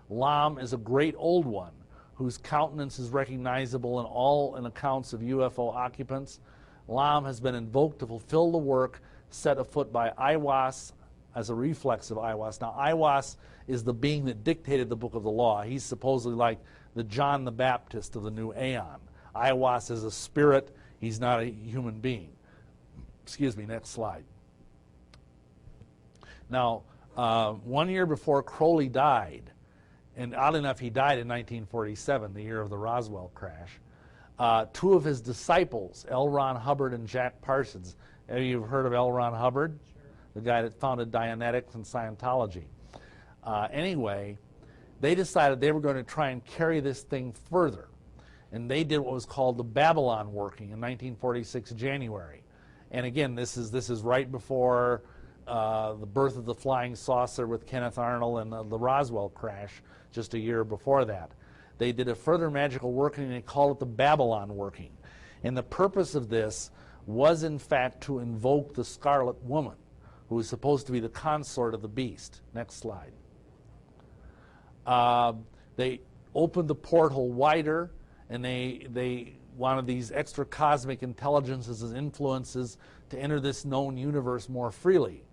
Lam is a great old one whose countenance is recognizable in all accounts of UFO occupants. Lam has been invoked to fulfill the work set afoot by Aiwass, as a reflex of Aiwass. Now, Aiwass is the being that dictated the book of the law. He's supposedly like the John the Baptist of the new aeon. Aiwass is a spirit. He's not a human being. Excuse me, next slide. Now, 1 year before Crowley died, and oddly enough, he died in 1947, the year of the Roswell crash, two of his disciples, L. Ron Hubbard and Jack Parsons. Have you heard of L. Ron Hubbard? Sure. The guy that founded Dianetics and Scientology. Anyway, they decided they were going to try and carry this thing further. And they did what was called the Babylon working in 1946 January. And again, this is right before the birth of the flying saucer with Kenneth Arnold and the Roswell crash just a year before that. They did a further magical working, and they called it the Babylon working. And the purpose of this was, in fact, to invoke the Scarlet Woman, who was supposed to be the consort of the beast. Next slide. They opened the porthole wider, and they wanted these extra cosmic intelligences as influences to enter this known universe more freely.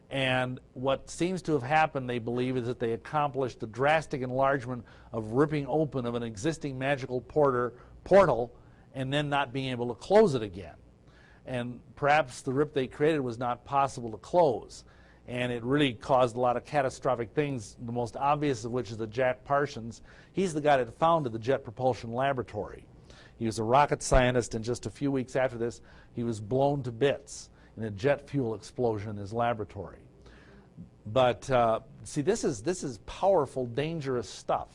And what seems to have happened, they believe, is that they accomplished the drastic enlargement of ripping open of an existing magical portal and then not being able to close it again. And perhaps the rip they created was not possible to close. And it really caused a lot of catastrophic things, the most obvious of which is that Jack Parsons, he's the guy that founded the Jet Propulsion Laboratory. He was a rocket scientist, and just a few weeks after this, he was blown to bits in a jet fuel explosion in his laboratory. But see, this is powerful, dangerous stuff.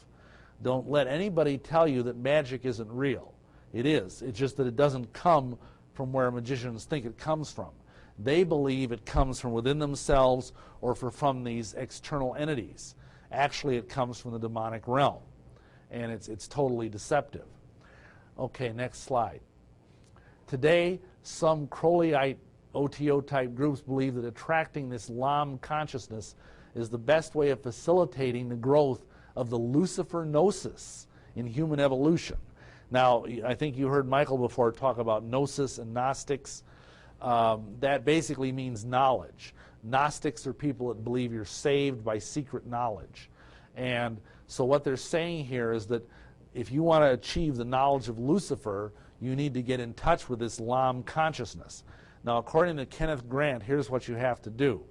Don't let anybody tell you that magic isn't real. It is. It's just that it doesn't come from where magicians think it comes from. They believe it comes from within themselves or from these external entities. Actually, it comes from the demonic realm, and it's totally deceptive. Okay, next slide. Today, some Crowleyite OTO-type groups believe that attracting this LAM consciousness is the best way of facilitating the growth of the Lucifer gnosis in human evolution. Now, I think you heard Michael before talk about gnosis and Gnostics. That basically means knowledge. Gnostics are people that believe you're saved by secret knowledge. And so what they're saying here is that if you want to achieve the knowledge of Lucifer, you need to get in touch with this LAM consciousness. Now, according to Kenneth Grant, here's what you have to do.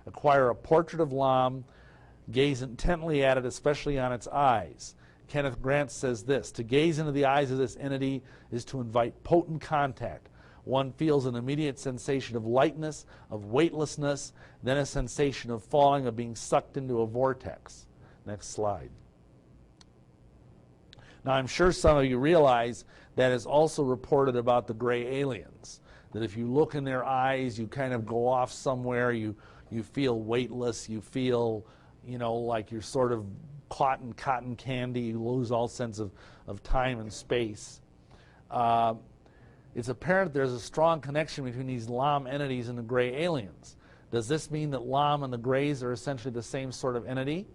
Acquire a portrait of LAM, gaze intently at it, especially on its eyes. Kenneth Grant says this: to gaze into the eyes of this entity is to invite potent contact. One feels an immediate sensation of lightness, of weightlessness, then a sensation of falling, of being sucked into a vortex. Next slide. Now, I'm sure some of you realize that is also reported about the gray aliens. That if you look in their eyes, you kind of go off somewhere, you feel weightless, you feel, like you're sort of caught in cotton candy, you lose all sense of time and space. It's apparent there's a strong connection between these LAM entities and the gray aliens. Does this mean that LAM and the grays are essentially the same sort of entity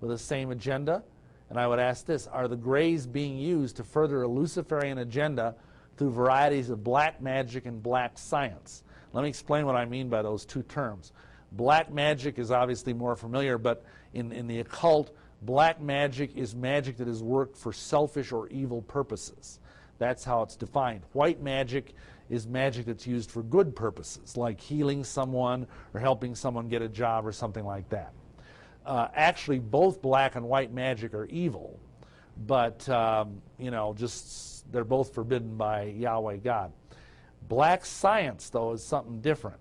with the same agenda? And I would ask this: are the grays being used to further a Luciferian agenda through varieties of black magic and black science? Let me explain what I mean by those two terms. Black magic is obviously more familiar, but in the occult, black magic is magic that is worked for selfish or evil purposes. That's how it's defined. White magic is magic that's used for good purposes, like healing someone or helping someone get a job or something like that. Actually, both black and white magic are evil, but, they're both forbidden by Yahweh God. Black science, though, is something different.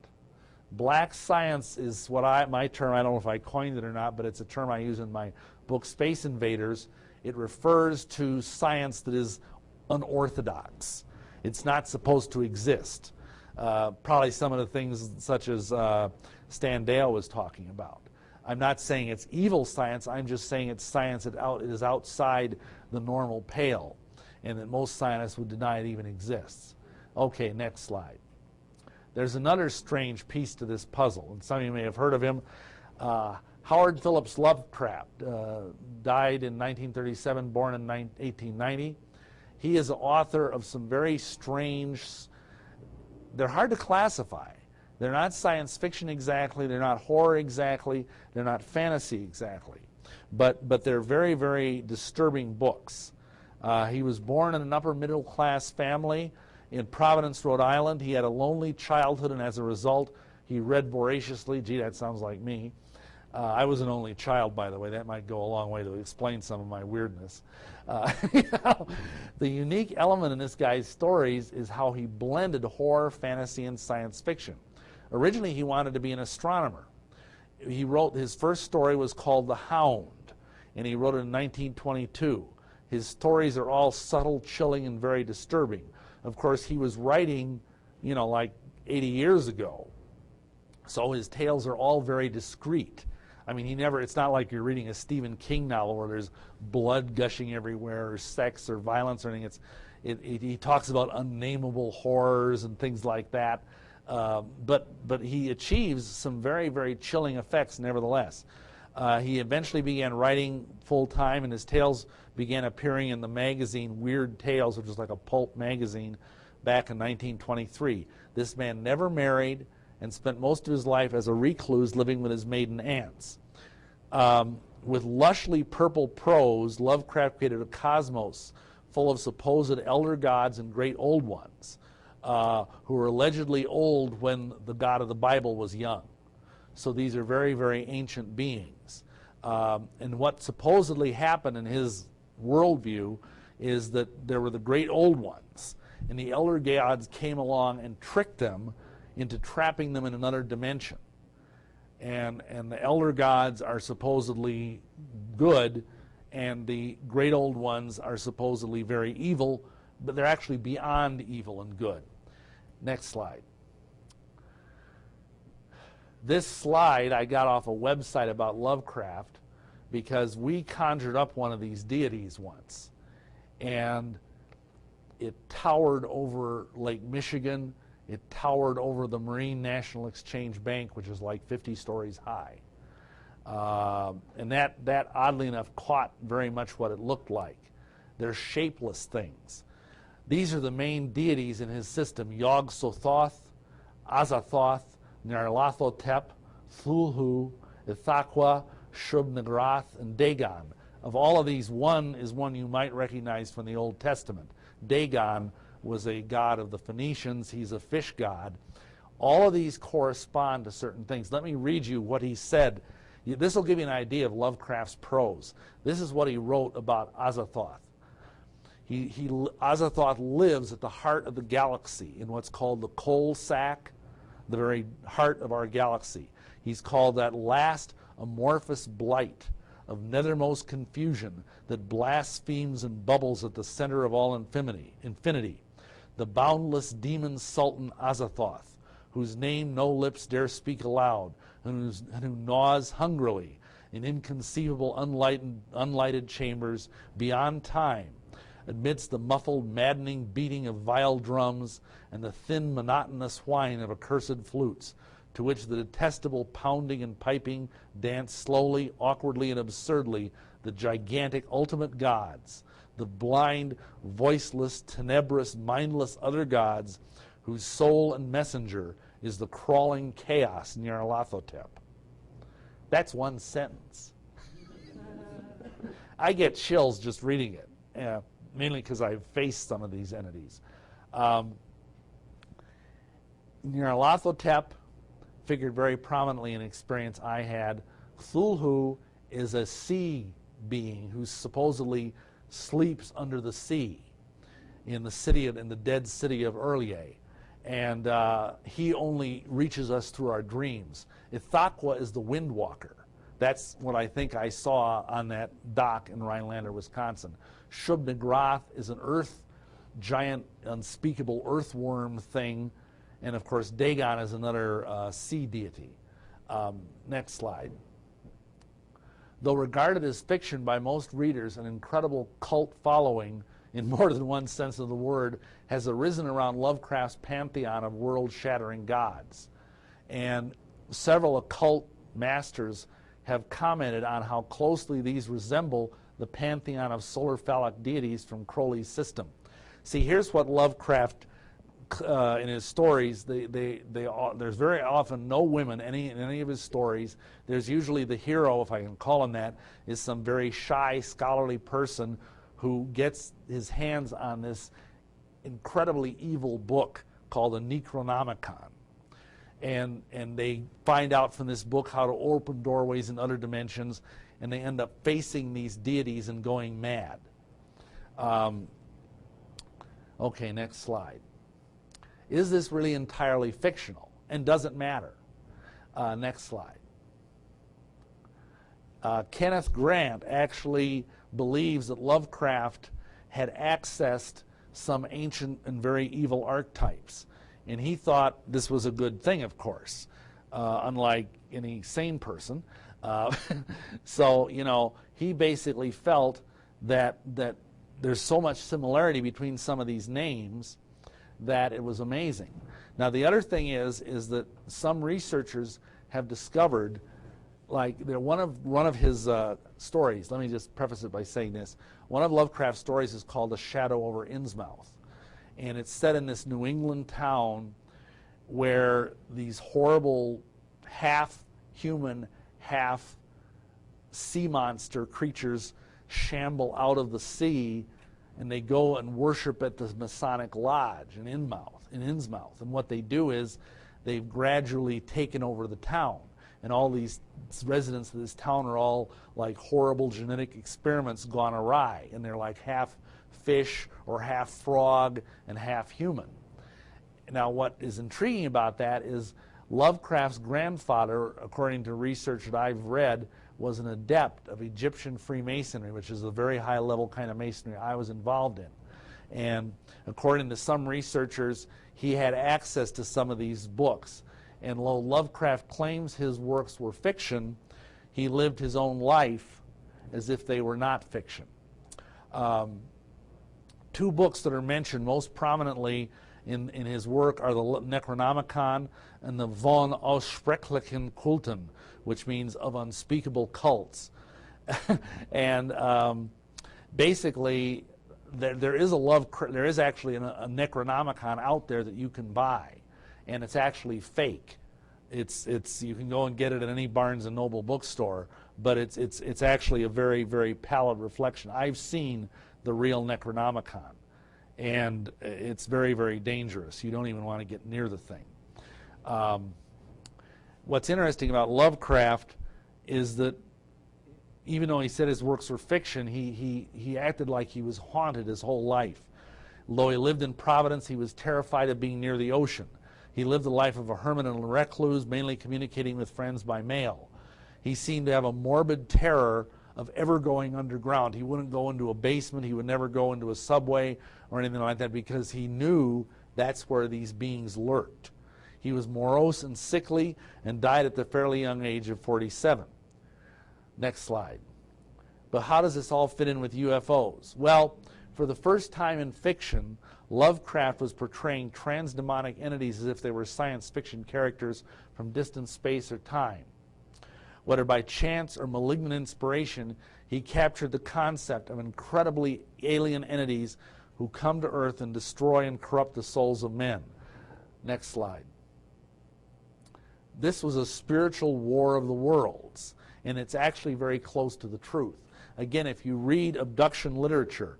Black science is my term. I don't know if I coined it or not, but it's a term I use in my book, Space Invaders. It refers to science that is unorthodox. It's not supposed to exist. Probably some of the things such as Stan Dale was talking about. I'm not saying it's evil science. I'm just saying it's science that is outside the normal pale, and that most scientists would deny it even exists. Okay, next slide. There's another strange piece to this puzzle, and some of you may have heard of him. Howard Phillips Lovecraft died in 1937, born in 1890. He is the author of some very strange, they're hard to classify. They're not science fiction exactly, they're not horror exactly, they're not fantasy exactly. But they're very, very disturbing books. He was born in an upper middle class family in Providence, Rhode Island. He had a lonely childhood, and as a result, he read voraciously. Gee, that sounds like me. I was an only child, by the way. That might go a long way to explain some of my weirdness. You know, the unique element in this guy's stories is how he blended horror, fantasy, and science fiction. Originally, he wanted to be an astronomer. He wrote, his first story was called The Hound, and he wrote it in 1922. His stories are all subtle, chilling, and very disturbing. Of course, he was writing, you know, like 80 years ago. So his tales are all very discreet. I mean, it's not like you're reading a Stephen King novel where there's blood gushing everywhere or sex or violence or anything. He talks about unnameable horrors and things like that. But he achieves some very, very chilling effects nevertheless. He eventually began writing full-time, and his tales began appearing in the magazine Weird Tales, which was like a pulp magazine, back in 1923. This man never married and spent most of his life as a recluse living with his maiden aunts. With lushly purple prose, Lovecraft created a cosmos full of supposed elder gods and great old ones, who were allegedly old when the God of the Bible was young. So these are very, very ancient beings. And what supposedly happened in his worldview is that there were the great old ones, and the elder gods came along and tricked them into trapping them in another dimension. And the elder gods are supposedly good, and the great old ones are supposedly very evil, but they're actually beyond evil and good. Next slide. This slide I got off a website about Lovecraft because we conjured up one of these deities once, and it towered over Lake Michigan. It towered over the Marine National Exchange Bank, which is like 50 stories high. And that, oddly enough, caught very much what it looked like. They're shapeless things. These are the main deities in his system: Yog-Sothoth, Azathoth, Nyarlathotep, Thulhu, Ithaqua, Shub-Niggurath, and Dagon. Of all of these, one is one you might recognize from the Old Testament. Dagon was a god of the Phoenicians. He's a fish god. All of these correspond to certain things. Let me read you what he said. This will give you an idea of Lovecraft's prose. This is what he wrote about Azathoth. Azathoth lives at the heart of the galaxy in what's called the coal sack, the very heart of our galaxy. He's called that last amorphous blight of nethermost confusion that blasphemes and bubbles at the center of all infinity. The boundless demon sultan Azathoth, whose name no lips dare speak aloud, and who gnaws hungrily in inconceivable unlighted chambers beyond time, amidst the muffled, maddening beating of vile drums and the thin, monotonous whine of accursed flutes, to which the detestable pounding and piping dance slowly, awkwardly, and absurdly the gigantic ultimate gods, the blind, voiceless, tenebrous, mindless other gods, whose soul and messenger is the crawling chaos Nyarlathotep. That's one sentence. I get chills just reading it, mainly because I've faced some of these entities. Nyarlathotep figured very prominently in an experience I had. Cthulhu is a sea being who supposedly sleeps under the sea in the dead city of Urlier, and he only reaches us through our dreams. Ithaqua is the windwalker. That's what I think I saw on that dock in Rhinelander, Wisconsin. Shub-Niggurath is an giant, unspeakable earthworm thing. And of course, Dagon is another sea deity. Next slide. Though regarded as fiction by most readers, an incredible cult following, in more than one sense of the word, has arisen around Lovecraft's pantheon of world-shattering gods. And several occult masters have commented on how closely these resemble the pantheon of solar phallic deities from Crowley's system. See, here's what Lovecraft in his stories, there's very often no women in any of his stories. There's usually the hero, if I can call him that, is some very shy, scholarly person who gets his hands on this incredibly evil book called a Necronomicon. And they find out from this book how to open doorways in other dimensions, and they end up facing these deities and going mad. Okay, next slide. Is this really entirely fictional? And does it matter? Next slide. Kenneth Grant actually believes that Lovecraft had accessed some ancient and very evil archetypes. And he thought this was a good thing, of course, unlike any sane person. So, you know, he basically felt that there's so much similarity between some of these names that it was amazing. Now, the other thing is that some researchers have discovered, like, one of his stories, let me just preface it by saying this, one of Lovecraft's stories is called A Shadow over Innsmouth. And it's set in this New England town where these horrible half-human, half-sea monster creatures shamble out of the sea, and they go and worship at the Masonic Lodge in Innsmouth. And what they do is they've gradually taken over the town. And all these residents of this town are all like horrible genetic experiments gone awry. And they're like half fish or half frog and half human. Now, what is intriguing about that is Lovecraft's grandfather, according to research that I've read, was an adept of Egyptian Freemasonry, which is a very high-level kind of masonry I was involved in. And according to some researchers, he had access to some of these books. And though Lovecraft claims his works were fiction, he lived his own life as if they were not fiction. Two books that are mentioned most prominently in his work are the Necronomicon and the Von Aussprechlichen Kulten, which means of unspeakable cults. And basically, there is actually a Necronomicon out there that you can buy, and it's actually fake. You can go and get it at any Barnes and Noble bookstore, but it's actually a very, very pallid reflection. I've seen the real Necronomicon, and it's very, very dangerous. You don't even want to get near the thing. What's interesting about Lovecraft is that even though he said his works were fiction, he acted like he was haunted his whole life. Though he lived in Providence, he was terrified of being near the ocean. He lived the life of a hermit and a recluse, mainly communicating with friends by mail. He seemed to have a morbid terror of ever going underground. He wouldn't go into a basement. He would never go into a subway or anything like that because he knew that's where these beings lurked. He was morose and sickly and died at the fairly young age of 47. Next slide. But how does this all fit in with UFOs? Well, for the first time in fiction, Lovecraft was portraying transdemonic entities as if they were science fiction characters from distant space or time. Whether by chance or malignant inspiration, he captured the concept of incredibly alien entities who come to Earth and destroy and corrupt the souls of men. Next slide. This was a spiritual war of the worlds, and it's actually very close to the truth. Again, if you read abduction literature,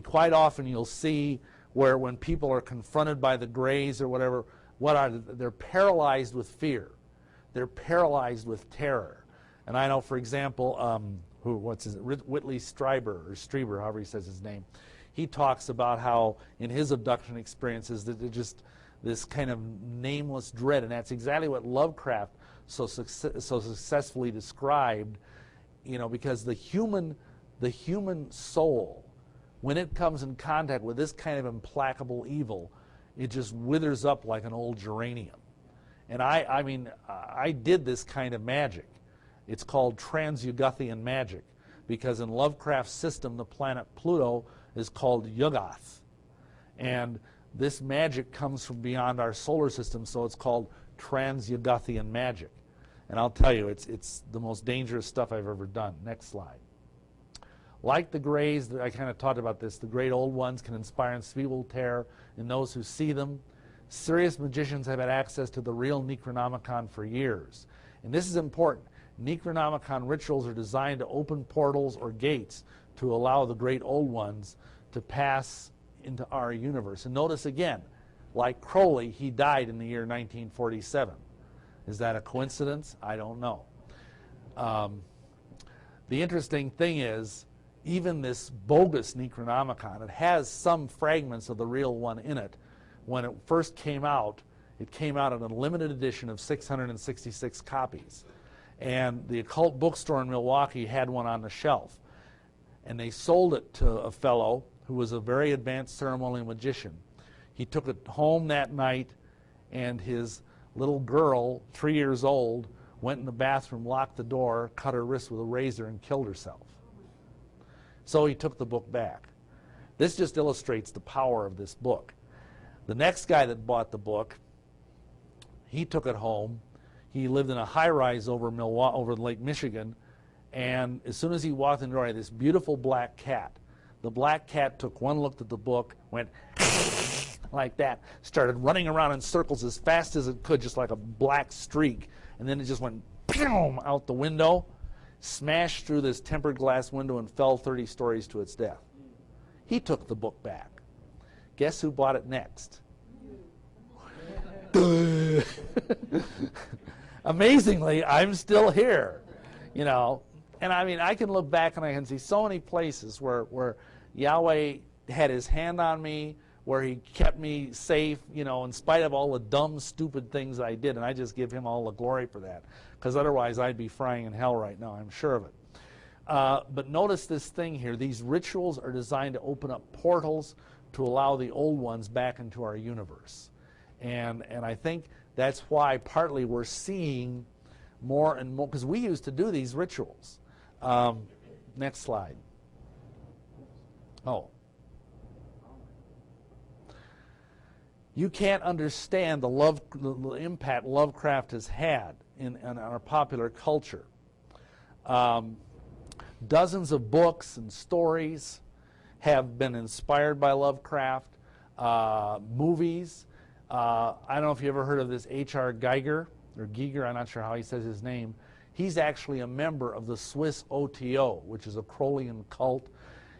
quite often you'll see where when people are confronted by the Greys or whatever, they're paralyzed with fear. They're paralyzed with terror. And I know, for example, Whitley Strieber, however he says his name, he talks about how in his abduction experiences that they're just this kind of nameless dread, and that's exactly what Lovecraft so successfully described, because the human soul, when it comes in contact with this kind of implacable evil, it just withers up like an old geranium. And I did this kind of magic. It's called Trans-Yugothian magic, because in Lovecraft's system, the planet Pluto is called Yuggoth. And this magic comes from beyond our solar system, so it's called Trans-Yugothian magic. And I'll tell you, it's the most dangerous stuff I've ever done. Next slide. Like the Greys, I kind of talked about this, the great old ones can inspire unspeakable terror in those who see them. Serious magicians have had access to the real Necronomicon for years. And this is important. Necronomicon rituals are designed to open portals or gates to allow the great old ones to pass into our universe. And notice again, like Crowley, he died in the year 1947. Is that a coincidence? I don't know. The interesting thing is, even this bogus Necronomicon, it has some fragments of the real one in it. When it first came out, it came out in a limited edition of 666 copies. And the occult bookstore in Milwaukee had one on the shelf. And they sold it to a fellow who was a very advanced ceremonial magician. He took it home that night, and his little girl, 3 years old, went in the bathroom, locked the door, cut her wrist with a razor, and killed herself. So he took the book back. This just illustrates the power of this book. The next guy that bought the book, he took it home. He lived in a high-rise over Lake Michigan, and as soon as he walked in the door, he had this beautiful black cat. The black cat took one look at the book, went like that, started running around in circles as fast as it could, just like a black streak, and then it just went out the window, smashed through this tempered glass window, and fell 30 stories to its death. He took the book back. Guess who bought it next? Amazingly, I'm still here, you know. And I mean, I can look back and I can see so many places where Yahweh had his hand on me, where he kept me safe, you know, in spite of all the dumb, stupid things I did. And I just give him all the glory for that, because otherwise I'd be frying in hell right now, I'm sure of it. But notice this thing here. These rituals are designed to open up portals to allow the old ones back into our universe. And I think that's why partly we're seeing more and more, because we used to do these rituals. Next slide. Oh. You can't understand the impact Lovecraft has had in our popular culture. Dozens of books and stories have been inspired by Lovecraft. Movies. I don't know if you ever heard of this H.R. Geiger, or Giger, I'm not sure how he says his name. He's actually a member of the Swiss OTO, which is a Crowleyan cult.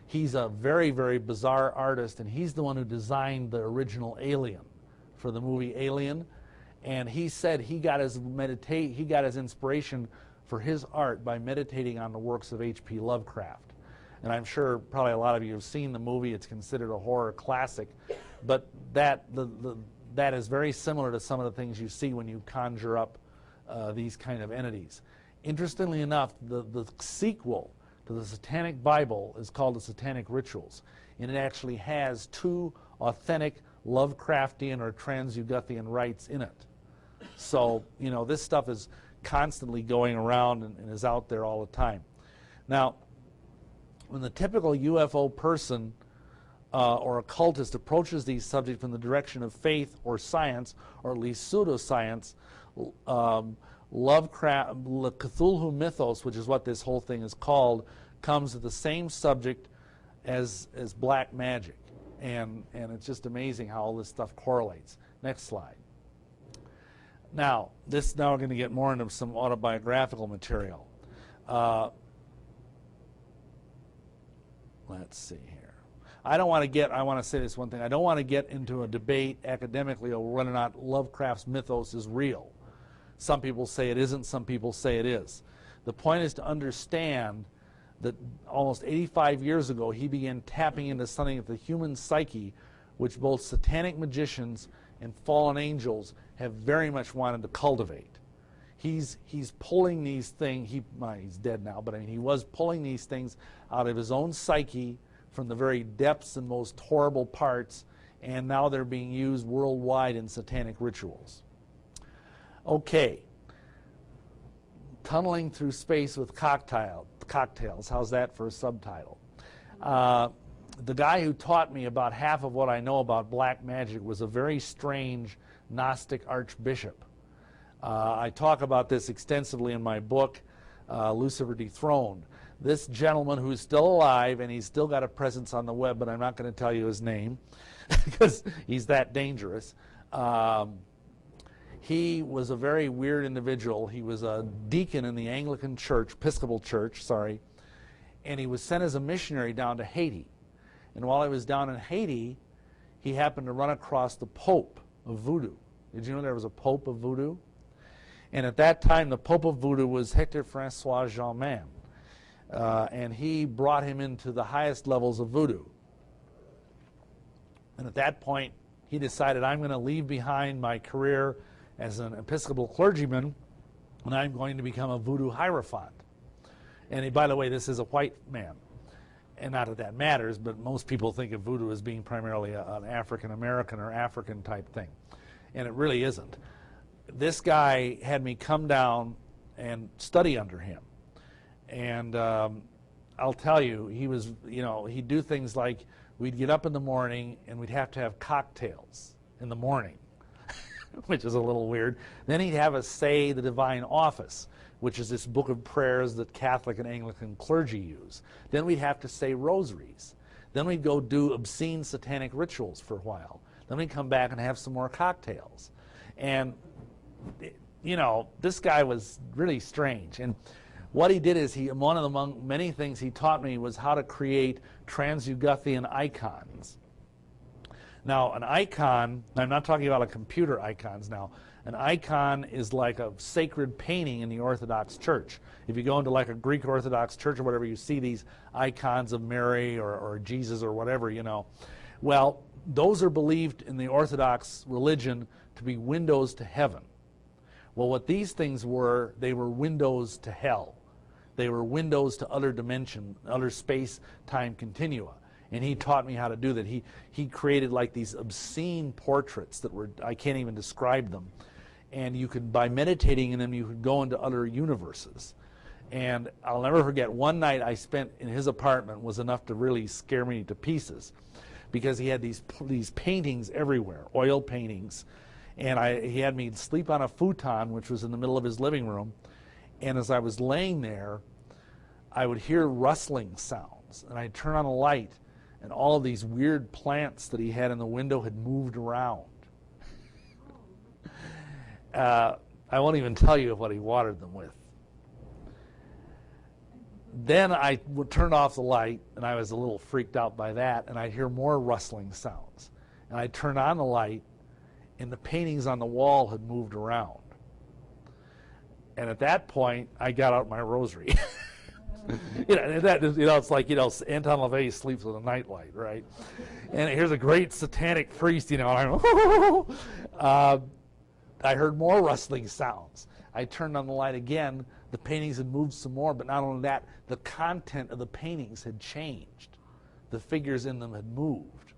He's a very, very bizarre artist, and he's the one who designed the original Alien for the movie Alien. And he said he got his inspiration for his art by meditating on the works of H.P. Lovecraft. And I'm sure probably a lot of you have seen the movie. It's considered a horror classic. But that is very similar to some of the things you see when you conjure up these kind of entities. Interestingly enough, the sequel to the Satanic Bible is called the Satanic Rituals. And it actually has 2 authentic Lovecraftian or Trans-Yugothian rites in it. So, you know, this stuff is constantly going around and is out there all the time. Now, when the typical UFO person or occultist approaches these subjects from the direction of faith or science, or at least pseudoscience, Lovecraft, the Cthulhu mythos, which is what this whole thing is called, comes to the same subject as black magic. And it's just amazing how all this stuff correlates. Next slide. Now we're going to get more into some autobiographical material. Let's see here. I want to say this one thing. I don't want to get into a debate academically over whether or not Lovecraft's mythos is real. Some people say it isn't, some people say it is. The point is to understand that almost 85 years ago he began tapping into something of the human psyche which both satanic magicians and fallen angels have very much wanted to cultivate. He's pulling these things, he's dead now, but I mean he was pulling these things out of his own psyche from the very depths and most horrible parts, and now they're being used worldwide in satanic rituals. Okay. Tunneling through space with cocktails. How's that for a subtitle? The guy who taught me about half of what I know about black magic was a very strange Gnostic archbishop. I talk about this extensively in my book, Lucifer Dethroned. this gentleman who's still alive, and he's still got a presence on the web, but I'm not going to tell you his name because he's that dangerous. He was a very weird individual. He was a deacon in the Anglican Church, Episcopal Church, sorry, and he was sent as a missionary down to Haiti. And while he was down in Haiti, he happened to run across the Pope of Voodoo. Did you know there was a Pope of Voodoo? And at that time, the Pope of Voodoo was Hector Francois Germain. And he brought him into the highest levels of Voodoo. And at that point, he decided, I'm going to leave behind my career as an Episcopal clergyman, and I'm going to become a Voodoo Hierophant. And by the way, this is a white man. And not that that matters, but most people think of Voodoo as being primarily an African-American or African type thing. And it really isn't. This guy had me come down and study under him. And I'll tell you, he was, he'd do things like we'd get up in the morning and we'd have to have cocktails in the morning, which is a little weird. Then he'd have us say the Divine Office, which is this book of prayers that Catholic and Anglican clergy use. Then we'd have to say rosaries. Then we'd go do obscene satanic rituals for a while. Then we'd come back and have some more cocktails. And, this guy was really strange. And what he did is, among many things he taught me was how to create Trans-Yugothian icons. Now, an icon, I'm not talking about computer icons now. An icon is like a sacred painting in the Orthodox Church. If you go into like a Greek Orthodox church or whatever, you see these icons of Mary or Jesus or whatever, Well, those are believed in the Orthodox religion to be windows to heaven. Well, what these things were, they were windows to hell. They were windows to other dimension, other space-time continua. And he taught me how to do that. He created like these obscene portraits that were, I can't even describe them. And you could, by meditating in them, you could go into other universes. And I'll never forget, one night I spent in his apartment was enough to really scare me to pieces, because he had these paintings everywhere, oil paintings. And he had me sleep on a futon, which was in the middle of his living room. And as I was laying there, I would hear rustling sounds. And I'd turn on a light, and all of these weird plants that he had in the window had moved around. I won't even tell you what he watered them with. Then I would turn off the light, and I was a little freaked out by that, and I'd hear more rustling sounds. And I'd turn on the light, and the paintings on the wall had moved around. And at that point, I got out my rosary. It's like, Anton LaVey sleeps with a nightlight, right? And here's a great satanic priest, and I heard more rustling sounds. I turned on the light again. The paintings had moved some more, but not only that, the content of the paintings had changed. The figures in them had moved.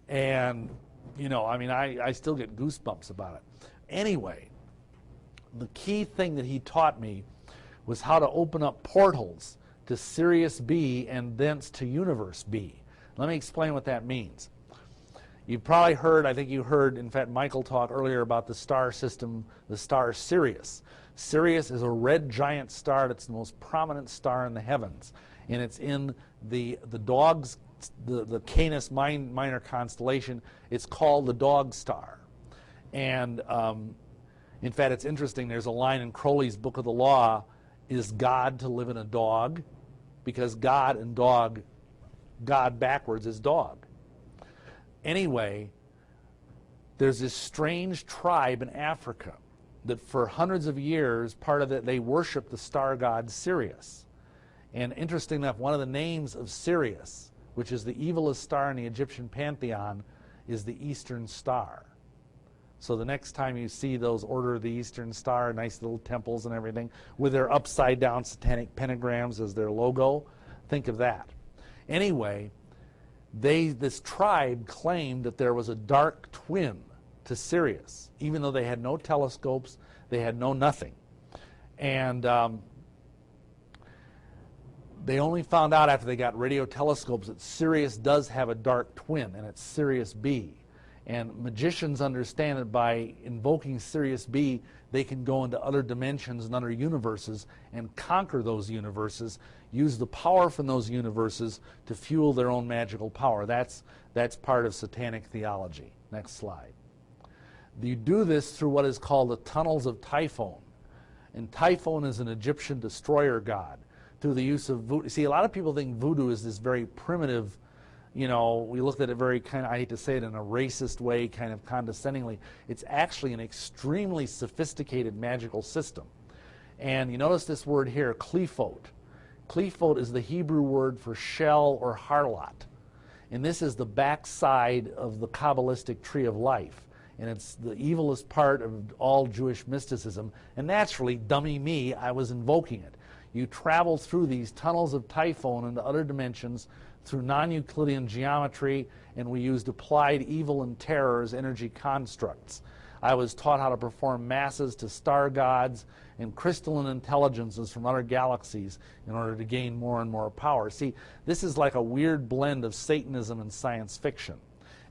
And, I still get goosebumps about it. Anyway, the key thing that he taught me was how to open up portals to Sirius B and thence to Universe B. Let me explain what that means. You've probably heard, I think you heard, in fact, Michael talk earlier about the star system, the star Sirius. Sirius is a red giant star that's the most prominent star in the heavens. And it's in the Canis Minor constellation. It's called the Dog Star. And in fact, it's interesting, there's a line in Crowley's Book of the Law, is God to live in a dog? Because God and dog, God backwards is dog. Anyway, there's this strange tribe in Africa that for hundreds of years, part of it, they worship the star god Sirius. And interesting enough, one of the names of Sirius, which is the evilest star in the Egyptian pantheon, is the Eastern Star. So the next time you see those Order of the Eastern Star, nice little temples and everything, with their upside-down satanic pentagrams as their logo, think of that. Anyway, this tribe claimed that there was a dark twin to Sirius, even though they had no telescopes, they had no nothing. And they only found out after they got radio telescopes that Sirius does have a dark twin, and it's Sirius B. And magicians understand that by invoking Sirius B, they can go into other dimensions and other universes and conquer those universes, use the power from those universes to fuel their own magical power. That's part of satanic theology. Next slide. You do this through what is called the tunnels of Typhon. And Typhon is an Egyptian destroyer god. Through the use of voodoo. See, a lot of people think voodoo is this very primitive, we looked at it very kind of, I hate to say it in a racist way, kind of condescendingly. It's actually an extremely sophisticated magical system. And you notice this word here, qliphote. Qliphote is the Hebrew word for shell or harlot. And this is the backside of the Kabbalistic tree of life. And it's the evilest part of all Jewish mysticism. And naturally, dummy me, I was invoking it. You travel through these tunnels of Typhon into other dimensions through non-Euclidean geometry, and we used applied evil and terror as energy constructs. I was taught how to perform masses to star gods and crystalline intelligences from other galaxies in order to gain more and more power. See, this is like a weird blend of Satanism and science fiction.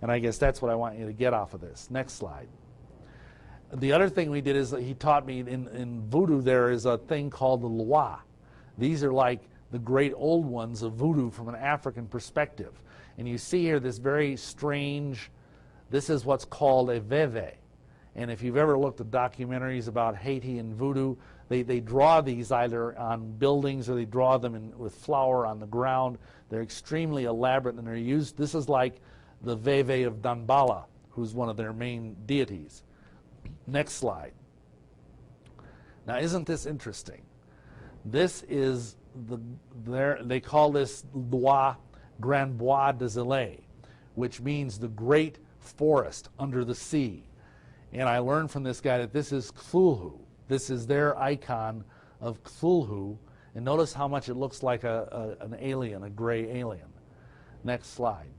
And I guess that's what I want you to get off of this. Next slide. The other thing we did is he taught me in voodoo there is a thing called the loi. These are like the great old ones of voodoo from an African perspective. And you see here this very strange, this is what's called a veve. And if you've ever looked at documentaries about Haiti and voodoo, they draw these either on buildings or they draw them with flour on the ground. They're extremely elaborate and they're used, this is like the veve of Dambala, who's one of their main deities. Next slide. Now isn't this interesting? This is they call this Bois, Grand Bois des Îles, which means the great forest under the sea. And I learned from this guy that this is Cthulhu. This is their icon of Cthulhu. And notice how much it looks like an alien, a gray alien. Next slide.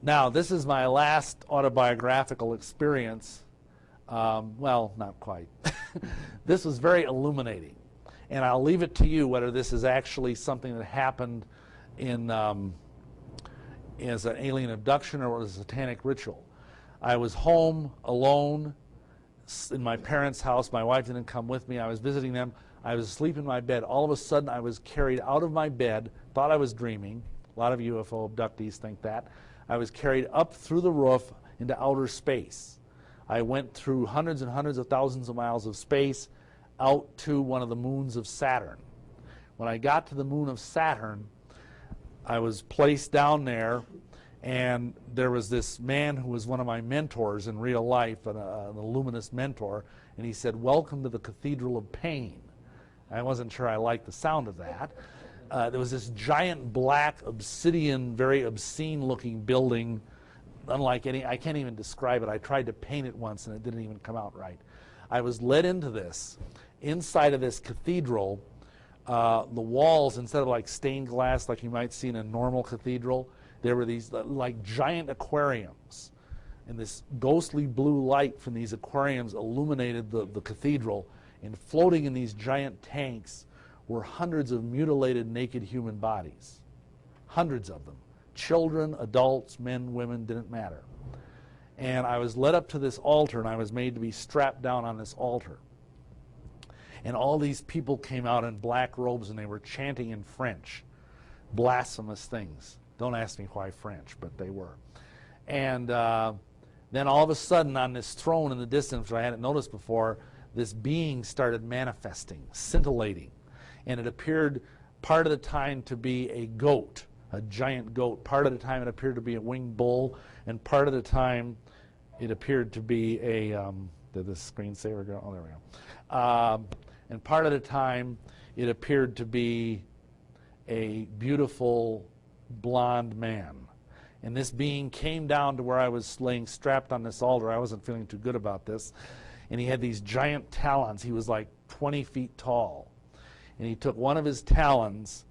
Now, this is my last autobiographical experience. Well, not quite. This was very illuminating. And I'll leave it to you whether this is actually something that happened in as an alien abduction or was a satanic ritual. I was home alone in my parents' house. My wife didn't come with me. I was visiting them. I was asleep in my bed. All of a sudden, I was carried out of my bed, thought I was dreaming. A lot of UFO abductees think that. I was carried up through the roof into outer space. I went through hundreds and hundreds of thousands of miles of space out to one of the moons of Saturn. When I got to the moon of Saturn, I was placed down there, and there was this man who was one of my mentors in real life, an luminous mentor, and he said, "Welcome to the Cathedral of Pain." I wasn't sure I liked the sound of that. There was this giant black obsidian, very obscene-looking building, unlike any, I can't even describe it. I tried to paint it once, and it didn't even come out right. I was led into this. Inside of this cathedral, the walls, instead of like stained glass like you might see in a normal cathedral, there were these like giant aquariums. And this ghostly blue light from these aquariums illuminated the cathedral. And floating in these giant tanks were hundreds of mutilated naked human bodies. Hundreds of them. Children, adults, men, women, didn't matter. And I was led up to this altar, and I was made to be strapped down on this altar. And all these people came out in black robes, and they were chanting in French. Blasphemous things. Don't ask me why French, but they were. And then all of a sudden, on this throne in the distance, which I hadn't noticed before, this being started manifesting, scintillating. And it appeared part of the time to be a goat, a giant goat. Part of the time it appeared to be a winged bull, and part of the time it appeared to be a, did the screensaver go? Oh, there we go. And part of the time it appeared to be a beautiful blonde man. And this being came down to where I was laying strapped on this altar. I wasn't feeling too good about this. And he had these giant talons. He was like 20 feet tall. And he took one of his talons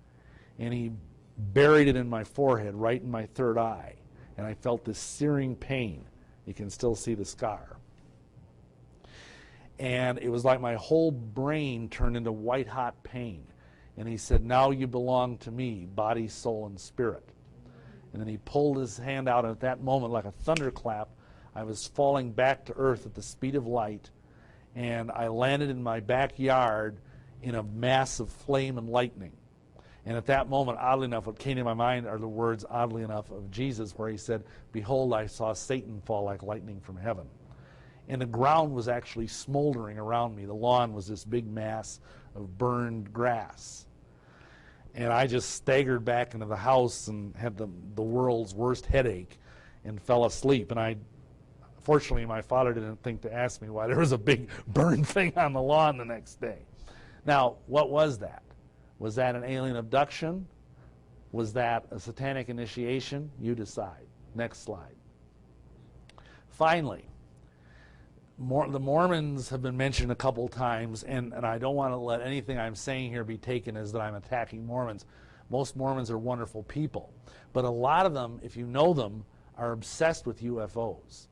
and he buried it in my forehead, right in my third eye. And I felt this searing pain. You can still see the scar. And it was like my whole brain turned into white-hot pain. And he said, "Now you belong to me, body, soul, and spirit." And then he pulled his hand out, and at that moment, like a thunderclap, I was falling back to earth at the speed of light, and I landed in my backyard in a mass of flame and lightning. And at that moment, oddly enough, what came to my mind are the words, oddly enough, of Jesus, where he said, "Behold, I saw Satan fall like lightning from heaven." And the ground was actually smoldering around me. The lawn was this big mass of burned grass. And I just staggered back into the house and had the world's worst headache and fell asleep. And fortunately, my father didn't think to ask me why there was a big burned thing on the lawn the next day. Now, what was that? Was that an alien abduction? Was that a satanic initiation? You decide. Next slide. Finally, the Mormons have been mentioned a couple times, and I don't want to let anything I'm saying here be taken as that I'm attacking Mormons. Most Mormons are wonderful people, but a lot of them, if you know them, are obsessed with UFOs.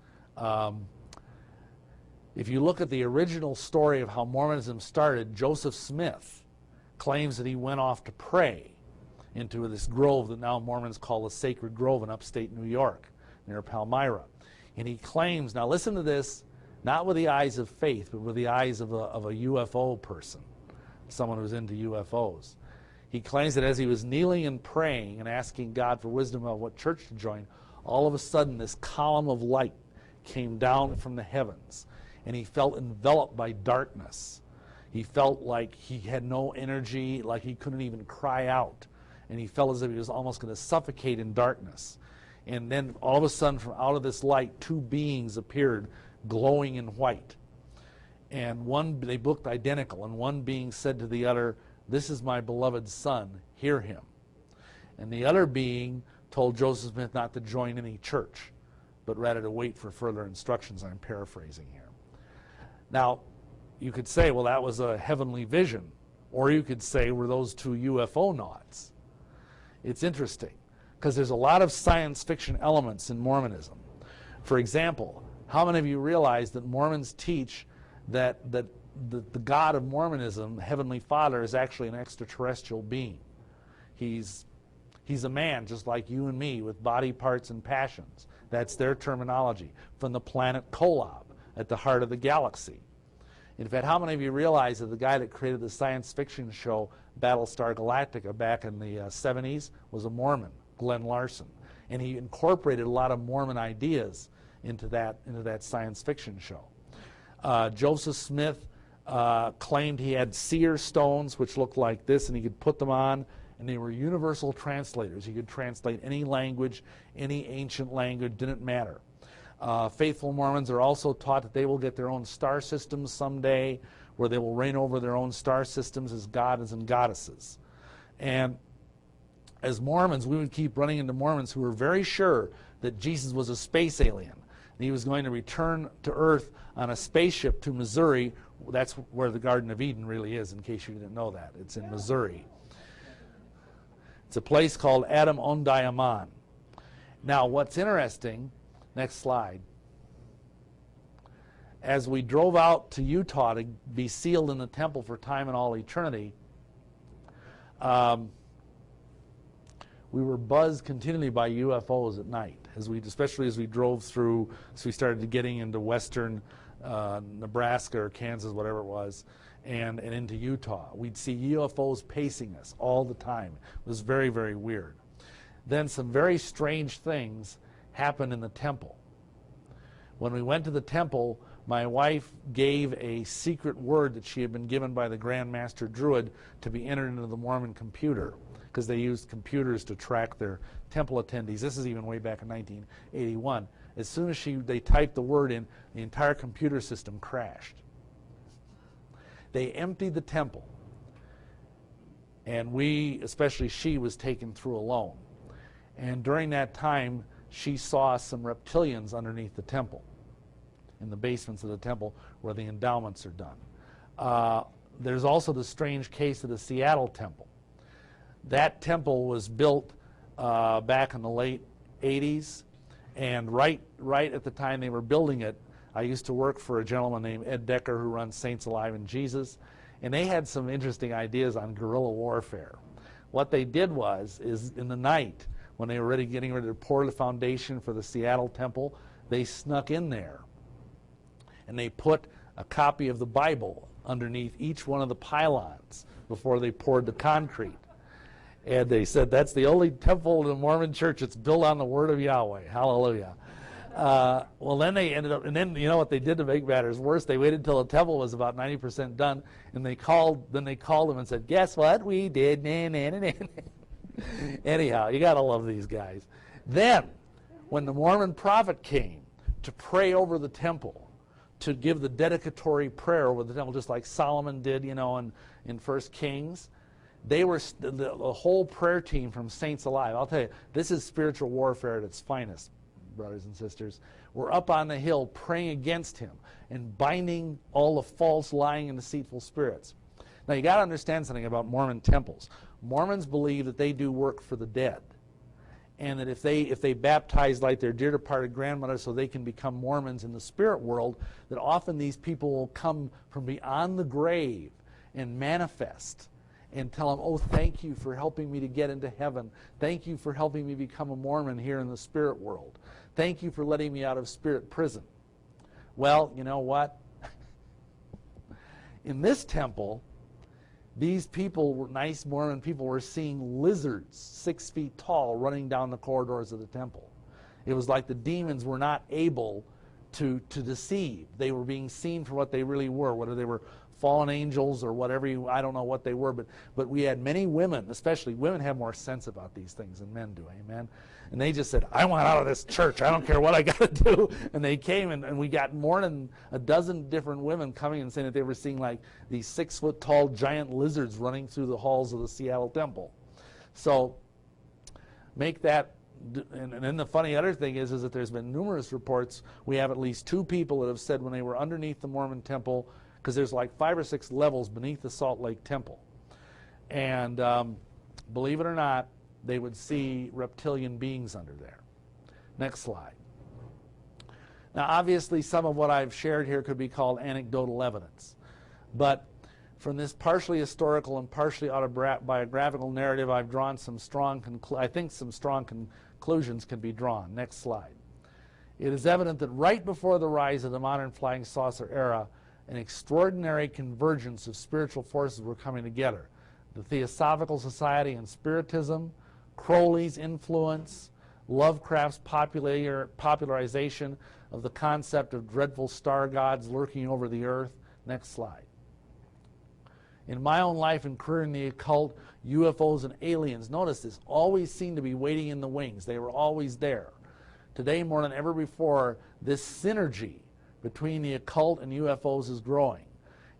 If you look at the original story of how Mormonism started, Joseph Smith claims that he went off to pray into this grove that now Mormons call the Sacred Grove in upstate New York, near Palmyra. And he claims, now listen to this, not with the eyes of faith, but with the eyes of a UFO person, someone who's into UFOs. He claims that as he was kneeling and praying and asking God for wisdom about what church to join, all of a sudden this column of light came down from the heavens, and he felt enveloped by darkness. He felt like he had no energy, like he couldn't even cry out, and he felt as if he was almost going to suffocate in darkness. And then all of a sudden, from out of this light, two beings appeared, glowing in white. And they looked identical, and one being said to the other, "This is my beloved son, hear him." And the other being told Joseph Smith not to join any church, but rather to wait for further instructions. I'm paraphrasing here. Now, you could say, well, that was a heavenly vision. Or you could say, were those two UFO nauts? It's interesting, because there's a lot of science fiction elements in Mormonism. For example, how many of you realize that Mormons teach that the God of Mormonism, Heavenly Father, is actually an extraterrestrial being? He's a man just like you and me with body parts and passions. That's their terminology. From the planet Kolob at the heart of the galaxy. In fact, how many of you realize that the guy that created the science fiction show Battlestar Galactica back in the 70s was a Mormon, Glenn Larson. And he incorporated a lot of Mormon ideas into that science fiction show. Joseph Smith claimed he had seer stones, which looked like this, and he could put them on, and they were universal translators. He could translate any language, any ancient language, didn't matter. Faithful Mormons are also taught that they will get their own star systems someday, where they will reign over their own star systems as gods and goddesses. And as Mormons, we would keep running into Mormons who were very sure that Jesus was a space alien. And he was going to return to Earth on a spaceship to Missouri. That's where the Garden of Eden really is, in case you didn't know that. It's in Missouri. It's a place called Adam on Diamond. Now, what's interesting, next slide, as we drove out to Utah to be sealed in the temple for time and all eternity, we were buzzed continually by UFOs at night, especially as we drove through, as we started getting into western Nebraska or Kansas, whatever it was, and into Utah. We'd see UFOs pacing us all the time. It was very, very weird. Then some very strange things happened in the temple. When we went to the temple, my wife gave a secret word that she had been given by the Grand Master Druid to be entered into the Mormon computer, because they used computers to track their temple attendees. This is even way back in 1981. As soon as they typed the word in, the entire computer system crashed. They emptied the temple, and especially she, was taken through alone. And during that time, she saw some reptilians underneath the temple, in the basements of the temple where the endowments are done. There's also the strange case of the Seattle temple. That temple was built back in the late 80s, and right at the time they were building it, I used to work for a gentleman named Ed Decker who runs Saints Alive in Jesus, and they had some interesting ideas on guerrilla warfare. What they did is in the night, when they were getting ready to pour the foundation for the Seattle temple, they snuck in there and they put a copy of the Bible underneath each one of the pylons before they poured the concrete. And they said that's the only temple in the Mormon church that's built on the word of Yahweh. Hallelujah. Well, then they ended up, and then you know what they did to make matters worse? They waited until the temple was about 90% done, and they called them and said, guess what we did? Nah, nah, nah, nah. Anyhow, you got to love these guys. Then, when the Mormon prophet came to pray over the temple, to give the dedicatory prayer over the temple, just like Solomon did, you know, in 1 Kings, they were the whole prayer team from Saints Alive. I'll tell you, this is spiritual warfare at its finest, brothers and sisters. We're up on the hill praying against him and binding all the false, lying, and deceitful spirits. Now, you got to understand something about Mormon temples. Mormons believe that they do work for the dead, and that if they baptize like their dear departed grandmother so they can become Mormons in the spirit world, that often these people will come from beyond the grave and manifest and tell them, oh, thank you for helping me to get into heaven. Thank you for helping me become a Mormon here in the spirit world. Thank you for letting me out of spirit prison. Well, you know what? In this temple, these people, nice Mormon people, were seeing lizards 6 feet tall running down the corridors of the temple. It was like the demons were not able to deceive. They were being seen for what they really were, whether they were fallen angels or whatever, I don't know what they were, but we had many women, especially women have more sense about these things than men do, amen? And they just said, I want out of this church, I don't care what I got to do. And they came, and we got more than a dozen different women coming and saying that they were seeing like these 6 foot tall giant lizards running through the halls of the Seattle temple. So make that, and then the funny other thing is that there's been numerous reports. We have at least 2 people that have said when they were underneath the Mormon temple, because there's like 5 or 6 levels beneath the Salt Lake Temple. And believe it or not, they would see reptilian beings under there. Next slide. Now, obviously, some of what I've shared here could be called anecdotal evidence. But from this partially historical and partially autobiographical narrative, I've drawn some strong, some strong conclusions can be drawn. Next slide. It is evident that right before the rise of the modern flying saucer era, an extraordinary convergence of spiritual forces were coming together. The Theosophical Society and Spiritism, Crowley's influence, Lovecraft's popularization of the concept of dreadful star gods lurking over the earth. Next slide. In my own life and career in the occult, UFOs and aliens, notice this, always seemed to be waiting in the wings. They were always there. Today, more than ever before, this synergy between the occult and UFOs is growing.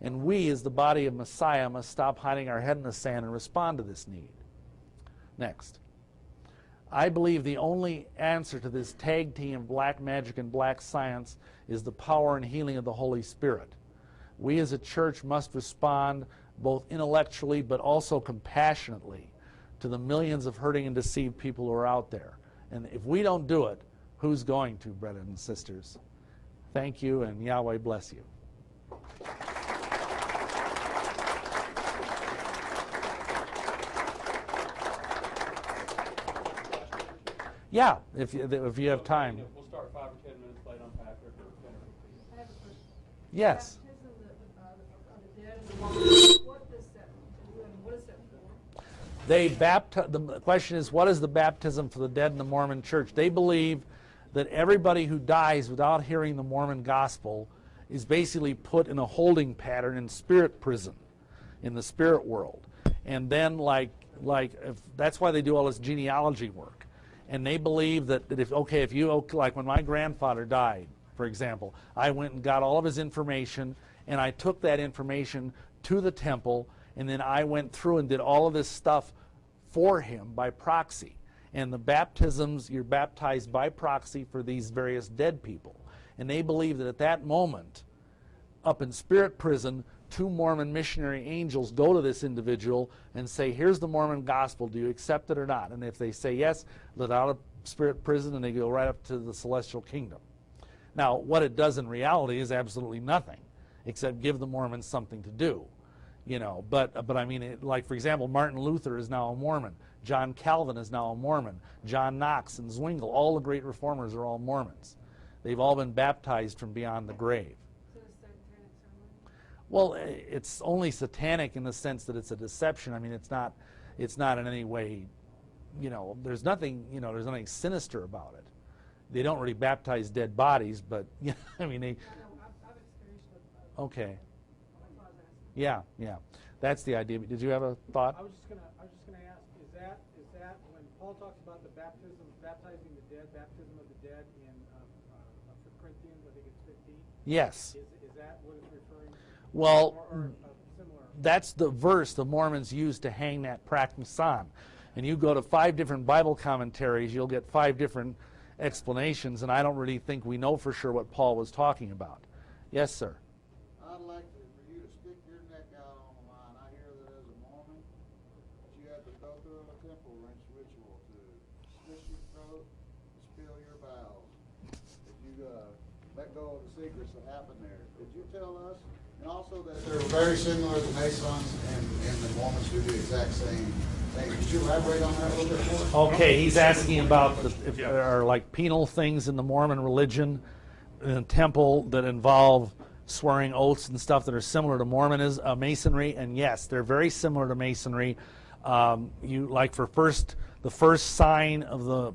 And we, as the body of Messiah, must stop hiding our head in the sand and respond to this need. Next. I believe the only answer to this tag team of black magic and black science is the power and healing of the Holy Spirit. We as a church must respond both intellectually but also compassionately to the millions of hurting and deceived people who are out there. And if we don't do it, who's going to, brothers and sisters? Thank you, and Yahweh bless you. Yeah, if you have time. We'll start 5 or 10 minutes late on Patrick. I have a question. Yes. Baptism of the dead and the living, what does that do and what is that for? The question is, what is the baptism for the dead in the Mormon church? They believe that everybody who dies without hearing the Mormon gospel is basically put in a holding pattern in spirit prison, in the spirit world. And then that's why they do all this genealogy work. And they believe that if you, like when my grandfather died, for example, I went and got all of his information, and I took that information to the temple, and then I went through and did all of this stuff for him by proxy. And the baptisms, you're baptized by proxy for these various dead people. And they believe that at that moment, up in spirit prison, 2 Mormon missionary angels go to this individual and say, here's the Mormon gospel, do you accept it or not? And if they say yes, let out of spirit prison and they go right up to the celestial kingdom. Now, what it does in reality is absolutely nothing, except give the Mormons something to do. You know, but I mean, like for example, Martin Luther is now a Mormon. John Calvin is now a Mormon. John Knox and Zwingle, all the great reformers are all Mormons. They've all been baptized from beyond the grave. So the satanic ceremony? Well, it's only satanic in the sense that it's a deception. I mean, it's not in any way, there's nothing sinister about it. They don't really baptize dead bodies, but I mean, they. I know, I've experienced it. Okay. That's why I was asking. Yeah. That's the idea. Did you have a thought? I was just gonna ask, is that when Paul talks about the baptizing the dead, baptism of the dead in 1 Corinthians, I think it's 15? Yes. Is that what it's referring to? Well, Or similar? that's the verse the Mormons use to hang that practice on. And you go to 5 different Bible commentaries, you'll get 5 different explanations, and I don't really think we know for sure what Paul was talking about. Yes, sir. I'd like for you to stick your neck out on the line. I hear that as a Mormon, that you have to go through a temple rinse ritual to slit your throat, spill your bowels. That you let go of the secrets that happened there. Could you tell us? And also that they're very similar to Masons and the Mormons do the exact same thing. Could you elaborate on that a little bit more? Okay, he's asking about if there are like penal things in the Mormon religion, in the temple, that involve swearing oaths and stuff that are similar to Mormonism, Masonry, and yes, they're very similar to Masonry. You like for the first sign of the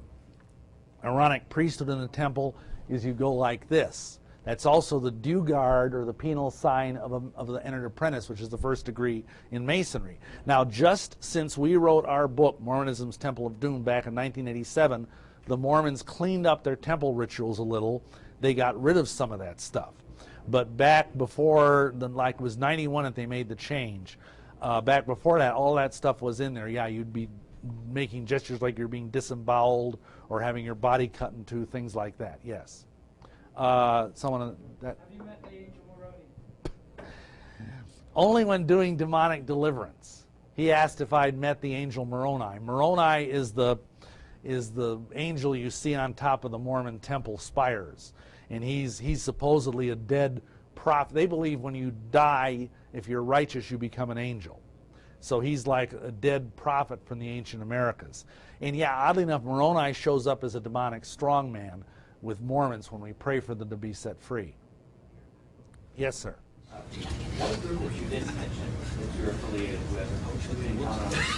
Aaronic priesthood in the temple is you go like this. That's also the dew guard or the penal sign of the entered apprentice, which is the first degree in Masonry. Now, just since we wrote our book, Mormonism's Temple of Doom, back in 1987, the Mormons cleaned up their temple rituals a little. They got rid of some of that stuff. But back before, it was 91 that they made the change. Back before that, all that stuff was in there. Yeah, you'd be making gestures like you're being disemboweled or having your body cut in two, things like that, yes. Someone that. Have you met the angel Moroni? Only when doing demonic deliverance. He asked if I'd met the angel Moroni. Moroni is the angel you see on top of the Mormon temple spires, and he's supposedly a dead prophet. They believe when you die, if you're righteous, you become an angel. So he's like a dead prophet from the ancient Americas. And yeah, oddly enough, Moroni shows up as a demonic strongman with Mormons when we pray for them to be set free. Yes, sir. What group that you did mention that you're affiliated with?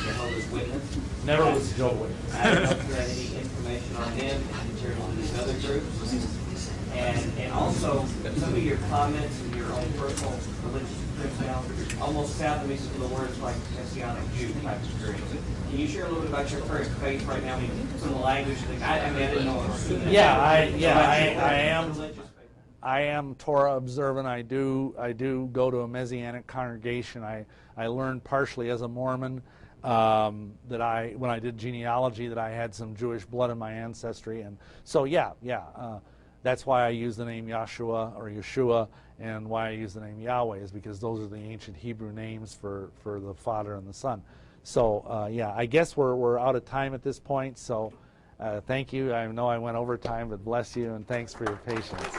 Jehovah's Witness? Never was Jehovah's Witness. I don't know if you had any information on them compared to these other groups. And also, some of your comments and your own personal religious experience almost sound to me some of the words like Messianic Jew type experience. Can you share a little bit about your current faith right now? I mean, some of the language. I didn't know. I am Torah observant. I do go to a Messianic congregation. I learned partially as a Mormon that when I did genealogy, that I had some Jewish blood in my ancestry, and so that's why I use the name Yahshua or Yeshua, and why I use the name Yahweh is because those are the ancient Hebrew names for the Father and the Son. So I guess we're out of time at this point. So thank you. I know I went over time, but bless you and thanks for your patience.